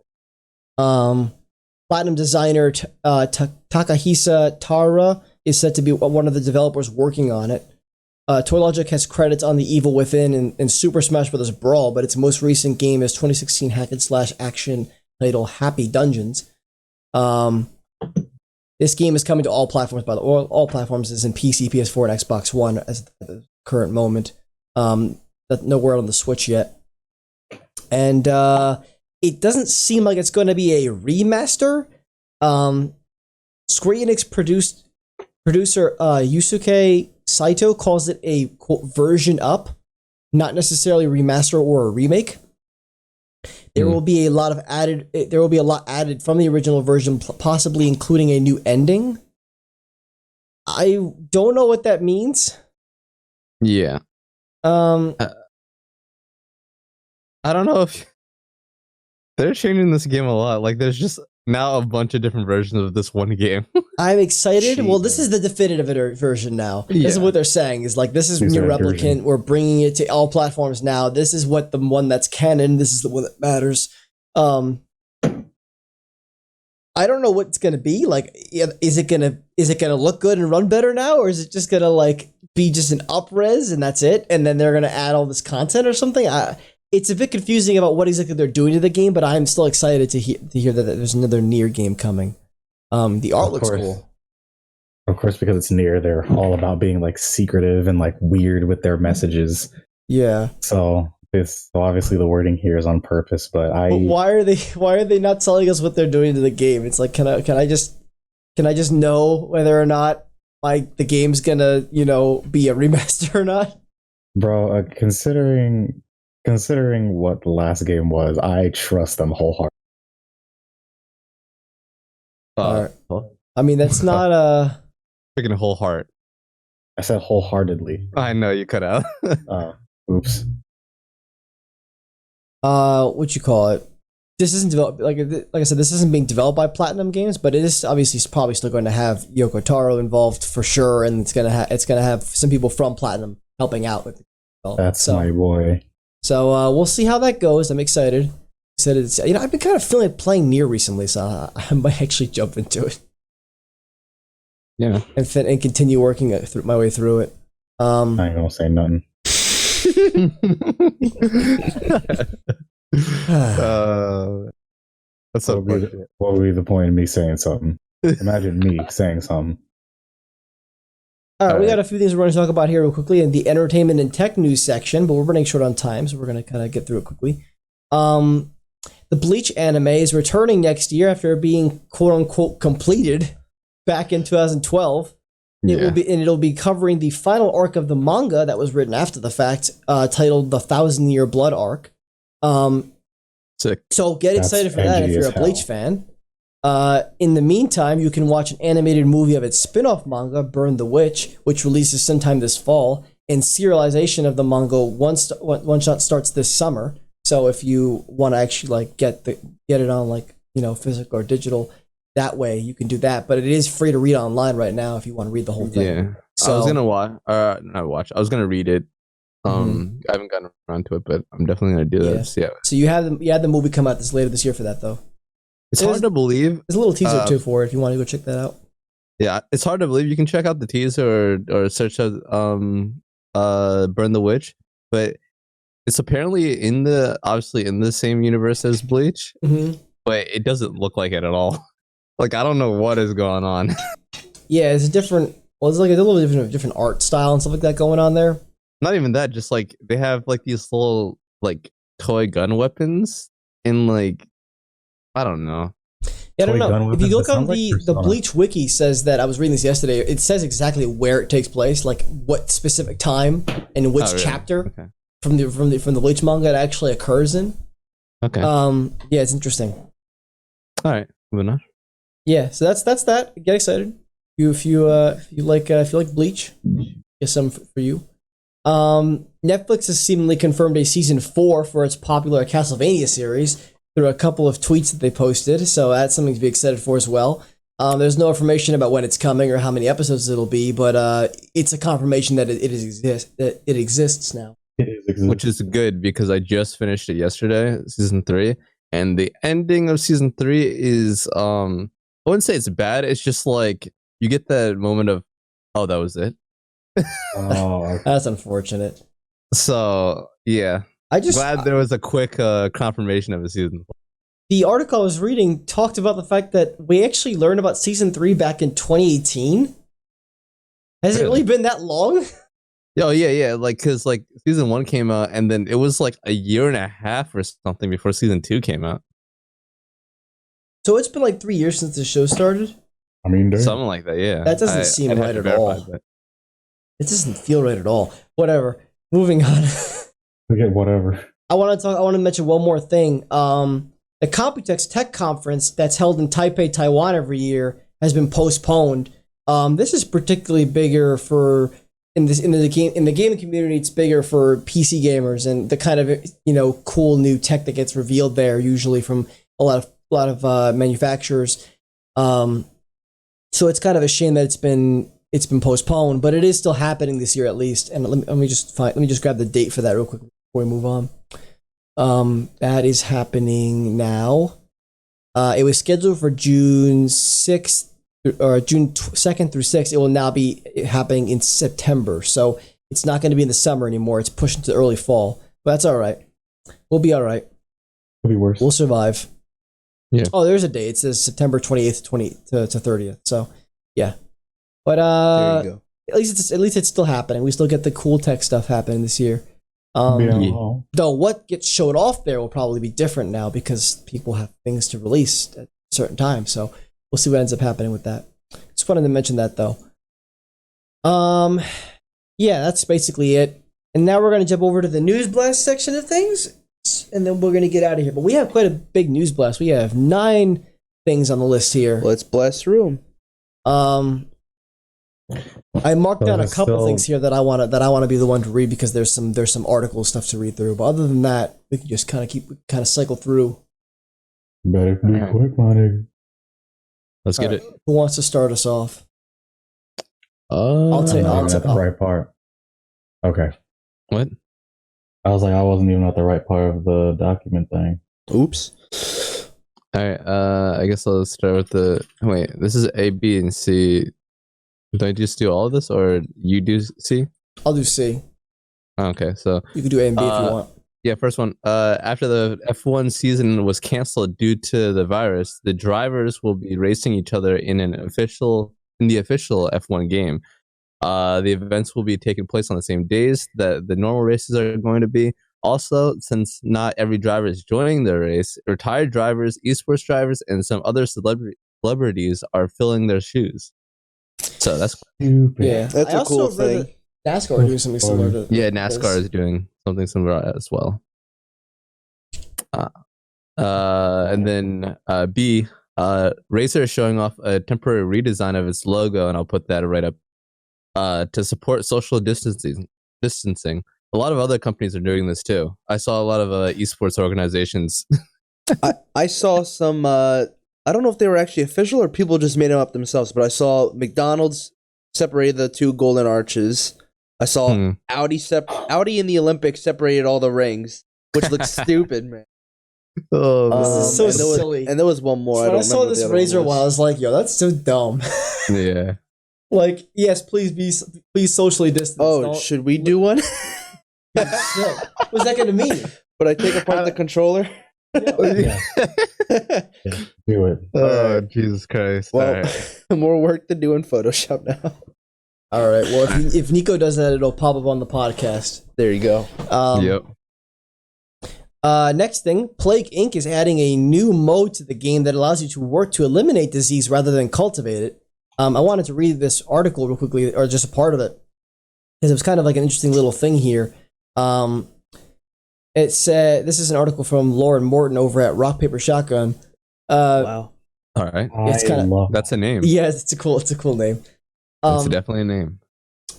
Speaker 4: Platinum designer Takahisa Tara is said to be one of the developers working on it. Toy Logic has credits on The Evil Within and Super Smash Bros. Brawl, but its most recent game is 2016 hack-and-slash action titled Happy Dungeons. This game is coming to all platforms, by the way. All platforms is in PC, PS4, and Xbox One at the current moment. No word on the Switch yet. And it doesn't seem like it's going to be a remaster. Square Enix producer Yusuke Saito calls it a quote version up, not necessarily a remaster or a remake. There will be a lot added from the original version, possibly including a new ending. I don't know what that means.
Speaker 3: Yeah. I don't know if they're changing this game a lot. Like, there's just now a bunch of different versions of this one game.
Speaker 4: I'm excited. Well, this is the definitive version now. This is what they're saying. Is like, this is
Speaker 1: These
Speaker 4: New
Speaker 1: are
Speaker 4: Replicant.
Speaker 1: version.
Speaker 4: We're bringing it to all platforms now. This is what the one that's canon. This is the one that matters. I don't know what it's gonna be. Like, is it gonna look good and run better now, or is it just gonna like be just an up-res and that's it? And then they're gonna add all this content or something? It's a bit confusing about what exactly they're doing to the game, but I'm still excited to hear that there's another Nier game coming. The art looks cool.
Speaker 1: Of course, because it's Nier, they're all about being like secretive and like weird with their messages.
Speaker 4: Yeah.
Speaker 1: So obviously the wording here is on purpose, but
Speaker 4: why are they not telling us what they're doing to the game? It's like, can I just know whether or not like the game's gonna be a remaster or not?
Speaker 1: Bro, considering what the last game was, I trust them wholeheartedly.
Speaker 4: I mean, that's not a
Speaker 3: freaking whole heart.
Speaker 1: I said wholeheartedly.
Speaker 3: I know you cut out.
Speaker 1: Oops.
Speaker 4: What you call it? This isn't developed like I said. This isn't being developed by Platinum Games, but it is obviously probably still going to have Yoko Taro involved for sure, and it's gonna have some people from Platinum helping out with it.
Speaker 1: That's my boy.
Speaker 4: So we'll see how that goes. I'm excited. I've been kind of feeling like playing Nier recently, so I might actually jump into it.
Speaker 3: Yeah,
Speaker 4: and continue working my way through it.
Speaker 1: I ain't gonna say nothing.
Speaker 3: That's so
Speaker 1: what would be the point of me saying something? Imagine me saying something.
Speaker 4: All right, we got a few things we're going to talk about here real quickly in the entertainment and tech news section, but we're running short on time, so we're going to kind of get through it quickly. The Bleach anime is returning next year after being quote unquote completed back in 2012. It'll be covering the final arc of the manga that was written after the fact, titled the 1,000-Year Blood arc.
Speaker 3: Sick.
Speaker 4: So get excited for that if you're a Bleach fan. In the meantime, you can watch an animated movie of its spin-off manga, Burn the Witch, which releases sometime this fall, and serialization of the manga one shot starts this summer. So if you want to actually like get it on like physical or digital, that way you can do that. But it is free to read online right now if you want to read the whole thing.
Speaker 3: Yeah.
Speaker 4: So
Speaker 3: I was gonna watch. I was gonna read it. I haven't gotten around to it, but I'm definitely gonna do this. Yeah.
Speaker 4: So you had the movie come out later this year for that though.
Speaker 3: It's hard to believe.
Speaker 4: There's a little teaser too for it if you want to go check that out.
Speaker 3: Yeah, it's hard to believe. You can check out the teaser or search out Burn the Witch, but it's apparently obviously in the same universe as Bleach, but it doesn't look like it at all. Like, I don't know what is going on.
Speaker 4: Yeah, it's different. Well, it's like a little different art style and stuff like that going on there.
Speaker 3: Not even that, just like they have like these little like toy gun weapons and like I don't know.
Speaker 4: Yeah, I don't know. If you look on the Bleach wiki says that I was reading this yesterday. It says exactly where it takes place, like what specific time and which chapter from the Bleach manga it actually occurs in.
Speaker 3: Okay.
Speaker 4: Yeah, it's interesting.
Speaker 3: All right, moving on.
Speaker 4: Yeah, so that's that. Get excited. If you like Bleach, get some for you. Netflix has seemingly confirmed a season 4 for its popular Castlevania series through a couple of tweets that they posted, so that's something to be excited for as well. There's no information about when it's coming or how many episodes it'll be, but it's a confirmation that it exists now.
Speaker 3: Which is good because I just finished it yesterday, season 3, and the ending of season 3 is I wouldn't say it's bad. It's just like you get that moment of, oh, that was it.
Speaker 1: Oh,
Speaker 4: that's unfortunate.
Speaker 3: So yeah, glad there was a quick confirmation of a season.
Speaker 4: The article I was reading talked about the fact that we actually learned about season 3 back in 2018. Has it really been that long?
Speaker 3: Oh yeah. Like, cause like season 1 came out, and then it was like a year and a half or something before season 2 came out.
Speaker 4: So it's been like 3 years since the show started.
Speaker 1: I mean,
Speaker 3: something like that. Yeah,
Speaker 4: that doesn't seem right at all. It doesn't feel right at all. Whatever. Moving on.
Speaker 1: Forget whatever.
Speaker 4: I want to mention one more thing. The Computex Tech Conference that's held in Taipei, Taiwan every year has been postponed. This is particularly bigger for in the gaming community, it's bigger for PC gamers and the kind of cool new tech that gets revealed there, usually from a lot of manufacturers. So it's kind of a shame that it's been postponed, but it is still happening this year at least. And let me just grab the date for that real quick before we move on. That is happening now. It was scheduled for June 6th or June 2nd through 6th. It will now be happening in September. So it's not going to be in the summer anymore. It's pushed into early fall. But that's all right. We'll be all right.
Speaker 1: Could be worse.
Speaker 4: We'll survive.
Speaker 3: Yeah.
Speaker 4: Oh, there's a date. It says September 28th to 30th. So, yeah. But
Speaker 2: There you go.
Speaker 4: at least it's still happening. We still get the cool tech stuff happening this year.
Speaker 1: Yeah.
Speaker 4: Though what gets showed off there will probably be different now because people have things to release at certain times. So we'll see what ends up happening with that. Just wanted to mention that though. Yeah, that's basically it. And now we're going to jump over to the news blast section of things, and then we're going to get out of here. But we have quite a big news blast. We have 9 things on the list here.
Speaker 2: Let's blast through them.
Speaker 4: I marked down a couple things here that I want to be the one to read because there's some article stuff to read through. But other than that, we can just kind of cycle through.
Speaker 1: Better be quick, my nigga.
Speaker 3: Let's get it.
Speaker 4: Who wants to start us off?
Speaker 1: I'll take the right part. Okay.
Speaker 3: What?
Speaker 1: I was like, I wasn't even at the right part of the document thing.
Speaker 2: Oops.
Speaker 3: All right. I guess I'll start with the. Wait, this is A, B, and C. Do I just do all of this, or you do C?
Speaker 4: I'll do C.
Speaker 3: Okay, so
Speaker 4: You can do A and B if you want.
Speaker 3: yeah, first one. After the F1 season was canceled due to the virus, the drivers will be racing each other in the official F1 game. The events will be taking place on the same days that the normal races are going to be. Also, since not every driver is joining the race, retired drivers, esports drivers, and some other celebrities are filling their shoes. So that's
Speaker 1: stupid.
Speaker 4: Yeah,
Speaker 2: That's a cool thing.
Speaker 4: NASCAR doing something similar to
Speaker 3: yeah. NASCAR is doing something similar as well. And then B, Racer is showing off a temporary redesign of its logo, and I'll put that right up to support social distancing. A lot of other companies are doing this too. I saw a lot of esports organizations.
Speaker 2: I saw some. I don't know if they were actually official or people just made them up themselves, but I saw McDonald's separated the 2 golden arches. I saw Audi in the Olympics separated all the rings, which looks stupid, man.
Speaker 3: Oh,
Speaker 4: This is so silly.
Speaker 2: And there was one more.
Speaker 4: So when I saw this Razor while I was like, yo, that's so dumb.
Speaker 3: yeah.
Speaker 4: Like, yes, please socially distance.
Speaker 2: Oh, should we do one?
Speaker 4: What's that going to mean?
Speaker 2: Would I take apart the controller?
Speaker 1: Yeah. Do it.
Speaker 3: Oh, Jesus Christ.
Speaker 2: Well, more work to do in Photoshop now.
Speaker 4: All right. Well, if Nico does that, it'll pop up on the podcast.
Speaker 2: There you go.
Speaker 3: Yep.
Speaker 4: Next thing, Plague Inc. is adding a new mode to the game that allows you to work to eliminate disease rather than cultivate it. I wanted to read this article real quickly, or just a part of it, because it was kind of like an interesting little thing here. It said, this is an article from Lauren Morton over at Rock Paper Shotgun.
Speaker 2: Wow.
Speaker 3: All right.
Speaker 4: It's kind of
Speaker 3: That's a name.
Speaker 4: Yeah, it's a cool name.
Speaker 3: It's definitely a name.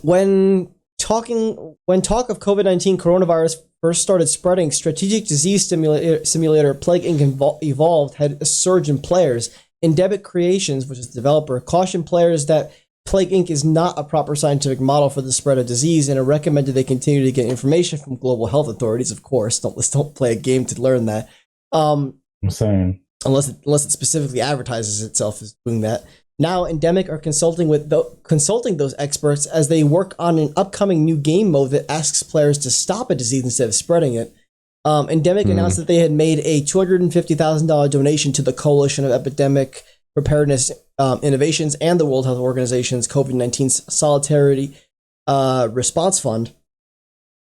Speaker 4: When talk of COVID-19 coronavirus first started spreading, strategic disease simulator Plague Inc. Evolved had a surge in players. Endemic Creations, which is the developer, cautioned players that Plague Inc. is not a proper scientific model for the spread of disease, and it recommended they continue to get information from global health authorities. Of course, don't play a game to learn that.
Speaker 1: I'm saying,
Speaker 4: unless it specifically advertises itself as doing that. Now, Endemic are consulting those experts as they work on an upcoming new game mode that asks players to stop a disease instead of spreading it. Endemic announced that they had made a $250,000 donation to the Coalition of Epidemic Preparedness Innovations and the World Health Organization's COVID-19 Solidarity Response Fund.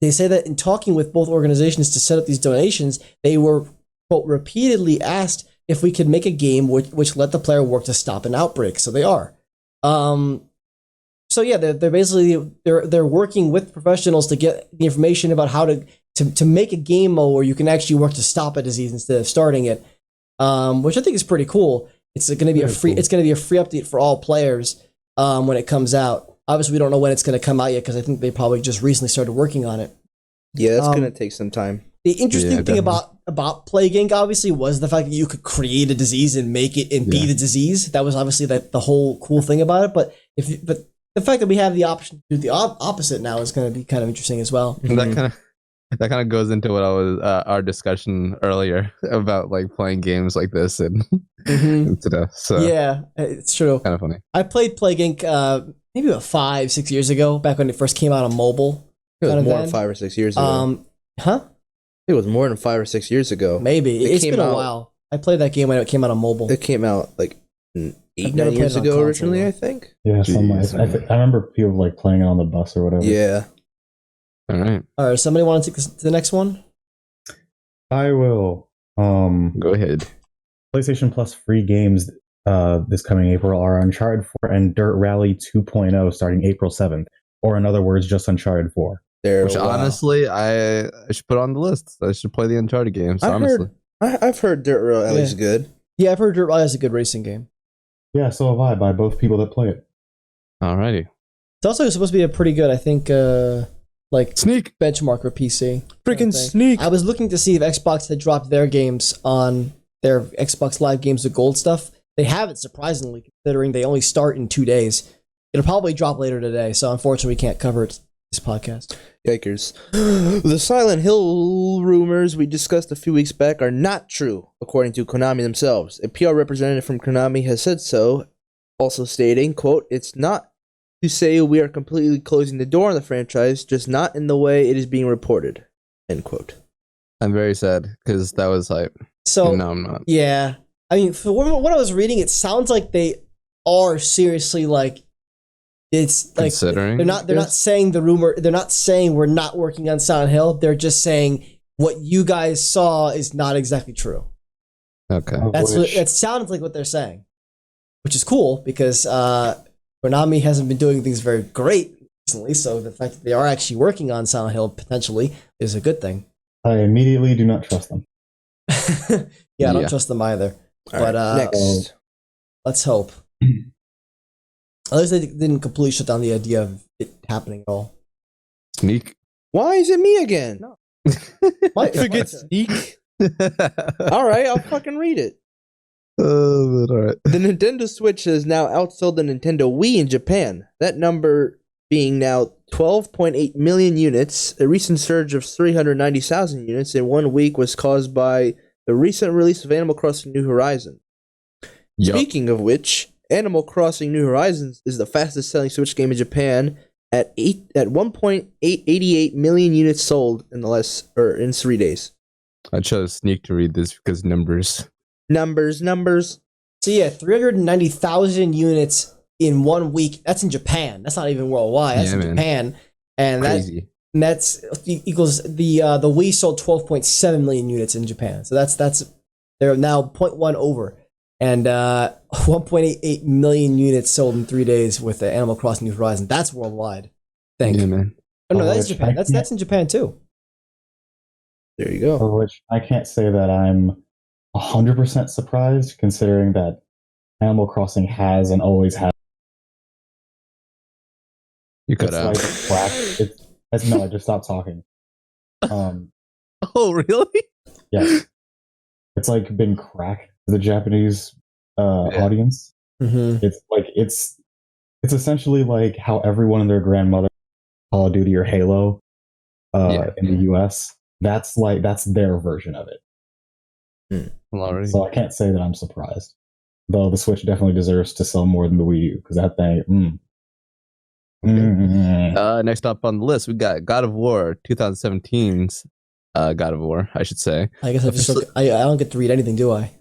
Speaker 4: They say that in talking with both organizations to set up these donations, they were, quote, repeatedly asked if we could make a game which let the player work to stop an outbreak. So they are. So yeah, they're basically they're working with professionals to get the information about how to make a game mode where you can actually work to stop a disease instead of starting it, which I think is pretty cool. It's going to be a free update for all players when it comes out. Obviously, we don't know when it's going to come out yet because I think they probably just recently started working on it.
Speaker 2: Yeah, that's gonna take some time.
Speaker 4: The interesting thing
Speaker 3: definitely.
Speaker 4: about Plague Inc. obviously was the fact that you could create a disease and make it and be the disease. That was obviously the whole cool thing about it. But the fact that we have the option to do the opposite now is going to be kind of interesting as well.
Speaker 3: That kind of goes into what I was our discussion earlier about like playing games like this and stuff. So
Speaker 4: Yeah, it's true.
Speaker 3: kind of funny.
Speaker 4: I played Plague Inc. Maybe about 5-6 years ago, back when it first came out on mobile.
Speaker 2: It was
Speaker 4: kind of
Speaker 2: more
Speaker 4: then.
Speaker 2: than 5 or 6 years ago.
Speaker 4: Huh?
Speaker 2: It was more than 5 or 6 years ago.
Speaker 4: Maybe. It's been a while. I played that game when it came out on mobile.
Speaker 2: It came out like
Speaker 4: I've
Speaker 2: 8-9
Speaker 4: never
Speaker 2: years
Speaker 4: played it on
Speaker 2: ago
Speaker 4: console,
Speaker 2: originally,
Speaker 4: though.
Speaker 2: I think.
Speaker 1: Yeah, I remember people like playing it on the bus or whatever.
Speaker 2: Yeah.
Speaker 3: All right,
Speaker 4: All right, somebody want to take this to the next one?
Speaker 1: I will.
Speaker 3: go ahead.
Speaker 1: PlayStation Plus free games this coming April are Uncharted 4 and Dirt Rally 2.0 starting April 7th, or in other words, just Uncharted 4.
Speaker 3: Which honestly, I should put on the list. I should play the Uncharted games. Honestly,
Speaker 2: I've heard Dirt Rally is good.
Speaker 4: Yeah, I've heard Dirt Rally is a good racing game.
Speaker 1: Yeah, so have I, by both people that play it.
Speaker 3: alrighty.
Speaker 4: It's also supposed to be a pretty good, I think, like
Speaker 3: Sneak.
Speaker 4: benchmark for PC.
Speaker 2: Freaking
Speaker 4: thing.
Speaker 2: sneak.
Speaker 4: I was looking to see if Xbox had dropped their games on their Xbox Live Games with Gold stuff. They haven't, surprisingly, considering they only start in 2 days. It'll probably drop later today, so unfortunately we can't cover it this podcast.
Speaker 2: Yikers. The Silent Hill rumors we discussed a few weeks back are not true, according to Konami themselves. A PR representative from Konami has said so, also stating, quote, "It's not to say we are completely closing the door on the franchise, just not in the way it is being reported," end quote.
Speaker 3: I'm very sad because that was like.
Speaker 4: So,
Speaker 3: no, I'm not.
Speaker 4: yeah. I mean, for what I was reading, it sounds like they are seriously like, it's like
Speaker 3: Considering,
Speaker 4: they're not saying the rumor. They're not saying we're not working on Silent Hill. They're just saying what you guys saw is not exactly true.
Speaker 3: Okay.
Speaker 4: That sounds like what they're saying, which is cool because Konami hasn't been doing things very great recently. So the fact that they are actually working on Silent Hill potentially is a good thing.
Speaker 1: I immediately do not trust them.
Speaker 4: Yeah, I don't trust them either. But
Speaker 2: next.
Speaker 4: let's hope. At least they didn't completely shut down the idea of it happening at all.
Speaker 3: Sneak.
Speaker 2: Why is it me again?
Speaker 4: No.
Speaker 2: Forget sneak. All right, I'll fucking read it.
Speaker 3: All right.
Speaker 2: The Nintendo Switch has now outsold the Nintendo Wii in Japan. That number being now 12.8 million units. A recent surge of 390,000 units in 1 week was caused by the recent release of Animal Crossing New Horizons.
Speaker 3: Yep.
Speaker 2: Speaking of which, Animal Crossing New Horizons is the fastest selling Switch game in Japan at 1.888 million units sold in 3 days.
Speaker 3: I chose Sneak to read this because numbers.
Speaker 2: Numbers.
Speaker 4: So yeah, 390,000 units in 1 week. That's in Japan. That's not even worldwide. That's in Japan, and
Speaker 3: Crazy.
Speaker 4: that's equals the Wii sold 12.7 million units in Japan. So that's they're now 0.1 over, and 1.88 million units sold in 3 days with the Animal Crossing New Horizons. That's worldwide. Thank you.
Speaker 3: Man.
Speaker 4: Oh no, that's Japan. That's in Japan too.
Speaker 2: There you go.
Speaker 1: For which I can't say that I'm 100% surprised, considering that Animal Crossing has and always has.
Speaker 3: You cut
Speaker 1: It's
Speaker 3: out.
Speaker 1: like crack. No, I just stopped talking.
Speaker 3: Oh, really?
Speaker 1: Yeah, it's like been crack to the Japanese audience.
Speaker 4: Mm-hmm.
Speaker 1: It's essentially like how everyone and their grandmother Call of Duty or Halo in the US. That's their version of it.
Speaker 3: Already.
Speaker 1: So I can't say that I'm surprised. Though the Switch definitely deserves to sell more than the Wii U because that thing.
Speaker 3: Next up on the list, we got God of War 2017's God of War, I should say.
Speaker 4: I guess I don't get to read anything, do I?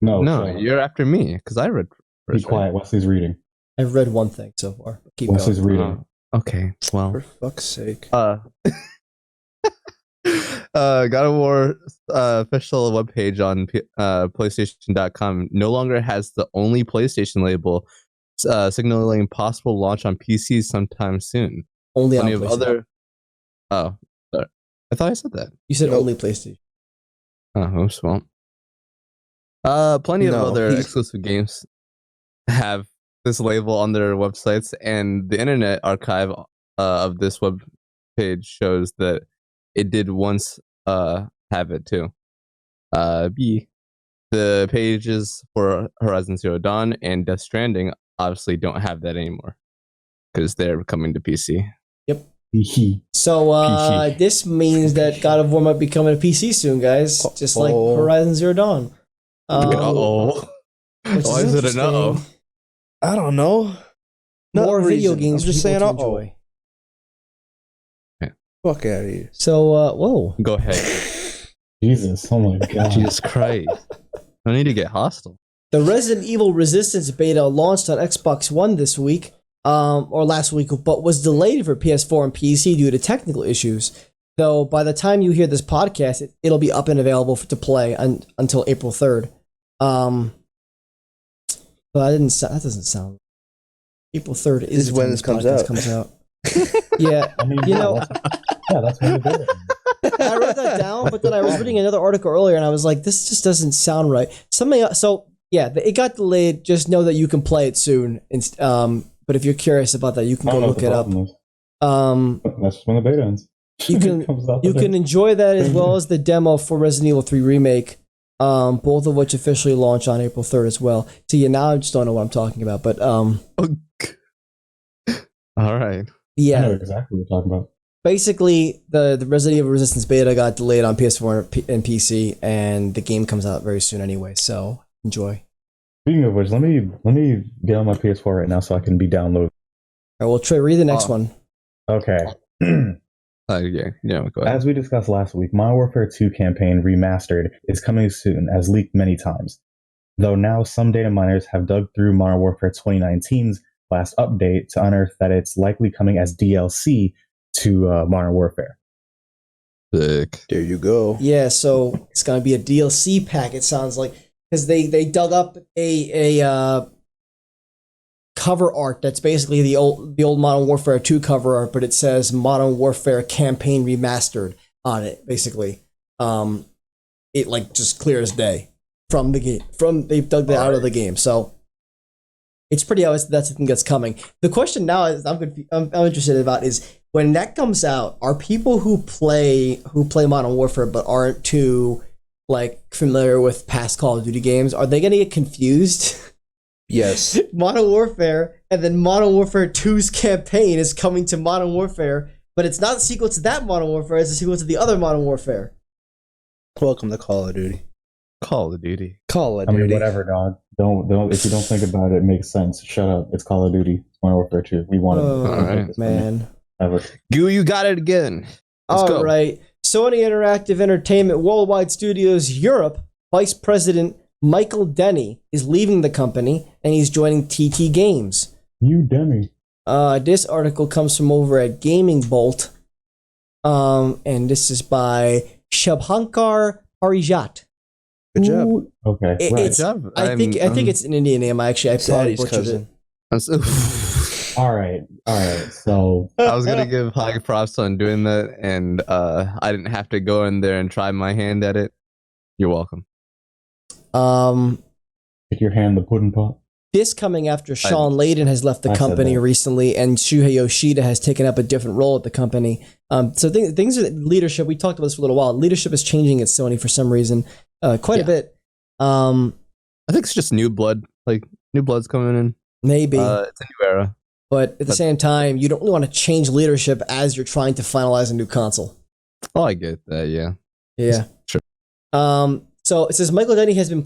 Speaker 1: No,
Speaker 3: you're after me because I read.
Speaker 1: Be quiet. Wesley's reading.
Speaker 4: I've read one thing so far. Keep
Speaker 1: Wesley's
Speaker 4: going.
Speaker 1: reading.
Speaker 3: Okay, well,
Speaker 2: For fuck's sake.
Speaker 3: God of War official webpage on PlayStation.com no longer has the only PlayStation label, signaling possible launch on PC sometime soon.
Speaker 4: Only
Speaker 3: Plenty
Speaker 4: on
Speaker 3: of
Speaker 4: PlayStation.
Speaker 3: other. Oh, sorry. I thought I said that.
Speaker 4: You said only PlayStation.
Speaker 3: Oh, well. Plenty of other exclusive games have this label on their websites, and the Internet Archive of this web page shows that it did once have it too. B. The pages for Horizon Zero Dawn and Death Stranding obviously don't have that anymore because they're coming to PC.
Speaker 4: Yep. So this means that God of War might be coming to PC soon, guys. Just like Horizon Zero Dawn.
Speaker 3: Uh-oh. Why is it an uh-oh?
Speaker 2: I don't know.
Speaker 4: More video games.
Speaker 2: I'm just saying,
Speaker 4: enjoy.
Speaker 2: Fuck out of here.
Speaker 4: So, whoa.
Speaker 3: Go ahead.
Speaker 1: Jesus, oh my god.
Speaker 3: Jesus Christ. I need to get hostile.
Speaker 4: The Resident Evil Resistance beta launched on Xbox One this week, or last week, but was delayed for PS4 and PC due to technical issues. Though by the time you hear this podcast, it'll be up and available to play until April 3rd. But that doesn't sound. April 3rd is
Speaker 2: when this comes out.
Speaker 4: Yeah,
Speaker 1: I mean, that's what it is.
Speaker 4: I wrote that down, but then I was reading another article earlier, and I was like, "This just doesn't sound right." Something else, so yeah, it got delayed. Just know that you can play it soon. But if you're curious about that, you can go look it up.
Speaker 1: That's when the beta ends.
Speaker 4: You can enjoy that as well as the demo for Resident Evil 3 Remake, both of which officially launch on April 3rd as well. So I just don't know what I'm talking about, but
Speaker 3: all right.
Speaker 4: Yeah,
Speaker 1: I know exactly what you're talking about.
Speaker 4: Basically, the Resident Evil Resistance beta got delayed on PS4 and PC, and the game comes out very soon anyway. So enjoy.
Speaker 1: Speaking of which, let me get on my PS4 right now so I can be downloaded.
Speaker 4: All right, well, Trey, read the next one.
Speaker 1: Okay.
Speaker 3: Go ahead.
Speaker 1: As we discussed last week, Modern Warfare 2 campaign Remastered is coming soon, as leaked many times. Though now some data miners have dug through Modern Warfare 2019's last update to unearth that it's likely coming as DLC to Modern Warfare.
Speaker 3: Sick.
Speaker 2: There you go.
Speaker 4: Yeah, so it's gonna be a DLC pack. It sounds like because they dug up a cover art that's basically the old Modern Warfare 2 cover art, but it says Modern Warfare Campaign Remastered on it. Basically, it like just clear as day from the game. They've dug that out of the game, so it's pretty obvious that's the thing that's coming. The question now is I'm interested about is when that comes out, are people who play Modern Warfare but aren't too like familiar with past Call of Duty games, are they gonna get confused?
Speaker 2: Yes.
Speaker 4: Modern Warfare, and then Modern Warfare 2's campaign is coming to Modern Warfare, but it's not a sequel to that Modern Warfare, it's a sequel to the other Modern Warfare.
Speaker 2: Welcome to Call of Duty.
Speaker 3: Call of Duty.
Speaker 2: Call of Duty.
Speaker 1: I mean, whatever, dog. Don't. If you don't think about it, it makes sense. Shut up. It's Call of Duty. It's Modern Warfare 2. We want it.
Speaker 3: All right,
Speaker 4: man.
Speaker 1: Ever.
Speaker 3: You got it again. Let's go.
Speaker 4: All right. Sony Interactive Entertainment Worldwide Studios Europe Vice President Michael Denny is leaving the company, and he's joining TT Games.
Speaker 1: You Denny.
Speaker 4: This article comes from over at Gaming Bolt, and this is by Shubhankar Parijat.
Speaker 2: Good job.
Speaker 1: Okay.
Speaker 4: Good job. I think it's an Indian name. I probably butchered it.
Speaker 1: All right. So
Speaker 3: I was gonna give high props on doing that, and I didn't have to go in there and try my hand at it. You're welcome.
Speaker 1: Stick your hand in the pudding pot.
Speaker 4: This coming after Sean Layden has left the company recently, and Shuhei Yoshida has taken up a different role at the company. So things are leadership. We talked about this for a little while. Leadership is changing at Sony for some reason, quite a bit.
Speaker 3: I think it's just new blood. Like new blood's coming in.
Speaker 4: Maybe
Speaker 3: it's a new era.
Speaker 4: But at the same time, you don't want to change leadership as you're trying to finalize a new console.
Speaker 3: Oh, I get that. Yeah.
Speaker 4: Yeah.
Speaker 3: Sure.
Speaker 4: So it says Michael Denny has been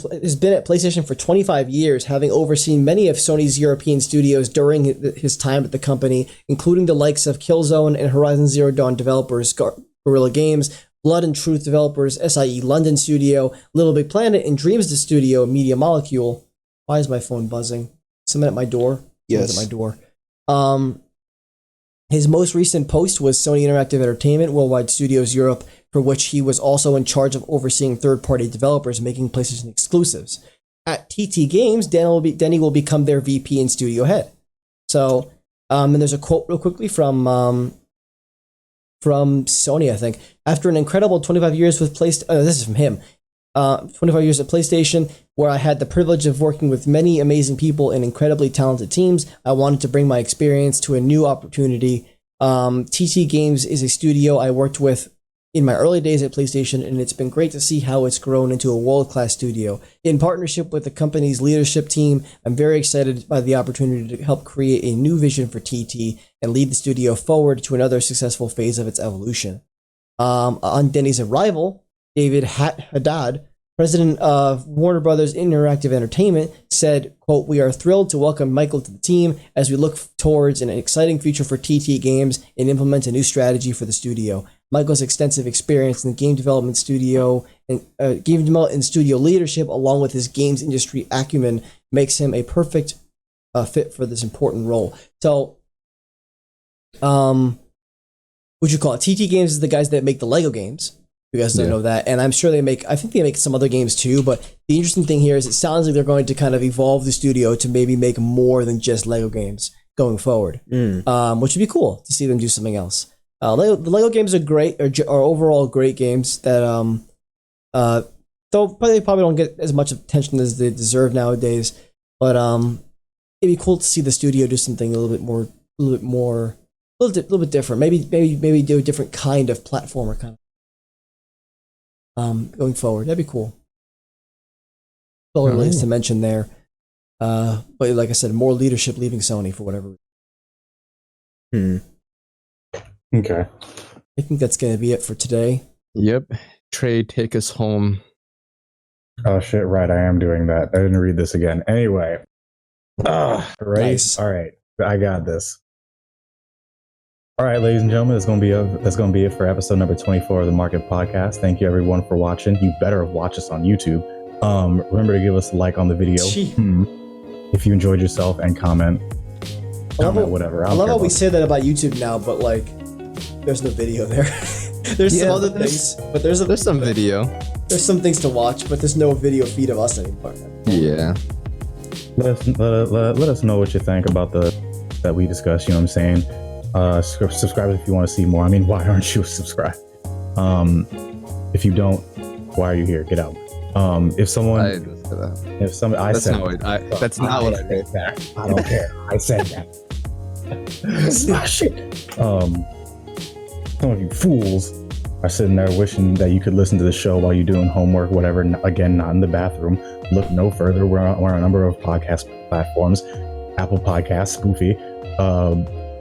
Speaker 4: at PlayStation for 25 years, having overseen many of Sony's European studios during his time at the company, including the likes of Killzone and Horizon Zero Dawn developers, Guerrilla Games, Blood and Truth developers, SIE London Studio, Little Big Planet, and Dreams the Studio, Media Molecule. Why is my phone buzzing? Someone at my door?
Speaker 2: Yes.
Speaker 4: Someone's at my door. His most recent post was Sony Interactive Entertainment Worldwide Studios Europe, for which he was also in charge of overseeing third-party developers making PlayStation exclusives. At TT Games, Denny will become their VP and studio head. So, and there's a quote real quickly from Sony, I think. After an incredible 25 years with PlayStation, this is from him. 25 years at PlayStation, where I had the privilege of working with many amazing people and incredibly talented teams. I wanted to bring my experience to a new opportunity. TT Games is a studio I worked with in my early days at PlayStation, and it's been great to see how it's grown into a world-class studio. In partnership with the company's leadership team, I'm very excited by the opportunity to help create a new vision for TT and lead the studio forward to another successful phase of its evolution. On Denny's arrival, David Haddad, president of Warner Brothers Interactive Entertainment, said, quote, "We are thrilled to welcome Michael to the team as we look towards an exciting future for TT Games and implement a new strategy for the studio. Michael's extensive experience in the game development studio and studio leadership, along with his games industry acumen, makes him a perfect fit for this important role." So, what you call it? TT Games is the guys that make the Lego games. You guys don't know that, and I'm sure I think they make some other games too, but the interesting thing here is it sounds like they're going to kind of evolve the studio to maybe make more than just Lego games going forward, which would be cool to see them do something else. The Lego games are great, are overall great games that, though they probably don't get as much attention as they deserve nowadays, but it'd be cool to see the studio do something a little bit different. Maybe do a different kind of platformer kind of. Going forward, that'd be cool. All there is to mention there, but like I said, more leadership leaving Sony for whatever reason.
Speaker 1: Okay,
Speaker 4: I think that's gonna be it for today.
Speaker 3: Yep. Trey, take us home.
Speaker 1: Oh shit! Right, I am doing that. I didn't read this again. Anyway, right.
Speaker 4: Nice.
Speaker 1: All right, I got this. All right, ladies and gentlemen, that's gonna be it for episode number 24 of the Market Podcast. Thank you everyone for watching. You better watch us on YouTube. Remember to give us a like on the video if you enjoyed yourself, and comment whatever.
Speaker 4: I love how we say that about YouTube now, but like, there's no video there. There's some other things, but there's
Speaker 3: some video.
Speaker 4: There's some things to watch, but there's no video feed of us anymore.
Speaker 3: Yeah.
Speaker 1: Let us know what you think about that we discussed. You know what I'm saying? Subscribe if you want to see more. I mean, why aren't you subscribed? If you don't, why are you here? Get out. That's not what I said. I don't care. I said that. Shit. Some of you fools are sitting there wishing that you could listen to the show while you're doing homework, whatever. Again, not in the bathroom. Look no further. We're on a number of podcast platforms: Apple Podcasts, Spoofy,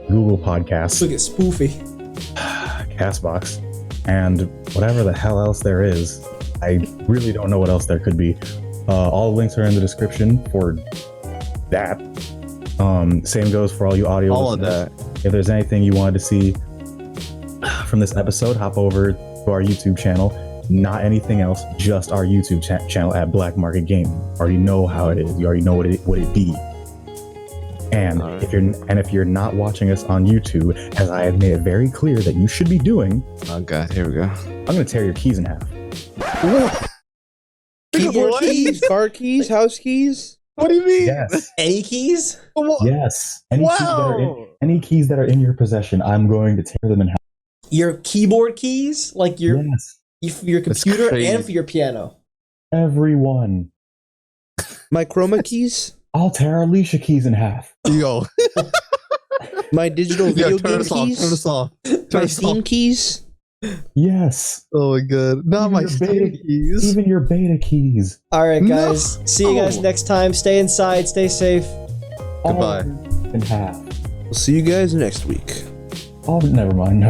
Speaker 1: Google Podcasts,
Speaker 4: look at Spoofy,
Speaker 1: Castbox, and whatever the hell else there is. I really don't know what else there could be. All the links are in the description for that. Same goes for all you audio listeners. Of that. If there's anything you wanted to see from this episode, hop over to our YouTube channel. Not anything else, just our YouTube channel at Black Market Gaming. Already know how it is. You already know what it be. And if you're not watching us on YouTube, as I have made it very clear that you should be doing,
Speaker 3: oh god, here we go.
Speaker 1: I'm gonna tear your keys in half.
Speaker 2: Keyboard keys, car keys, house keys.
Speaker 3: What do you mean?
Speaker 1: Yes.
Speaker 4: Any keys?
Speaker 1: Yes. Any keys that are in your possession, I'm going to tear them in half.
Speaker 4: Your keyboard keys, like your computer and for your piano.
Speaker 1: Everyone.
Speaker 2: My chroma keys.
Speaker 1: I'll tear Alicia keys in half.
Speaker 3: Yo.
Speaker 2: My digital video game keys.
Speaker 3: Turn us off.
Speaker 2: My Steam keys.
Speaker 1: Yes.
Speaker 3: Oh my god. Not my Steam keys.
Speaker 1: Even your beta keys.
Speaker 4: All right, guys. No. See you guys next time. Stay inside. Stay safe.
Speaker 3: Goodbye.
Speaker 1: In half.
Speaker 2: We'll see you guys next week.
Speaker 1: Oh, never mind.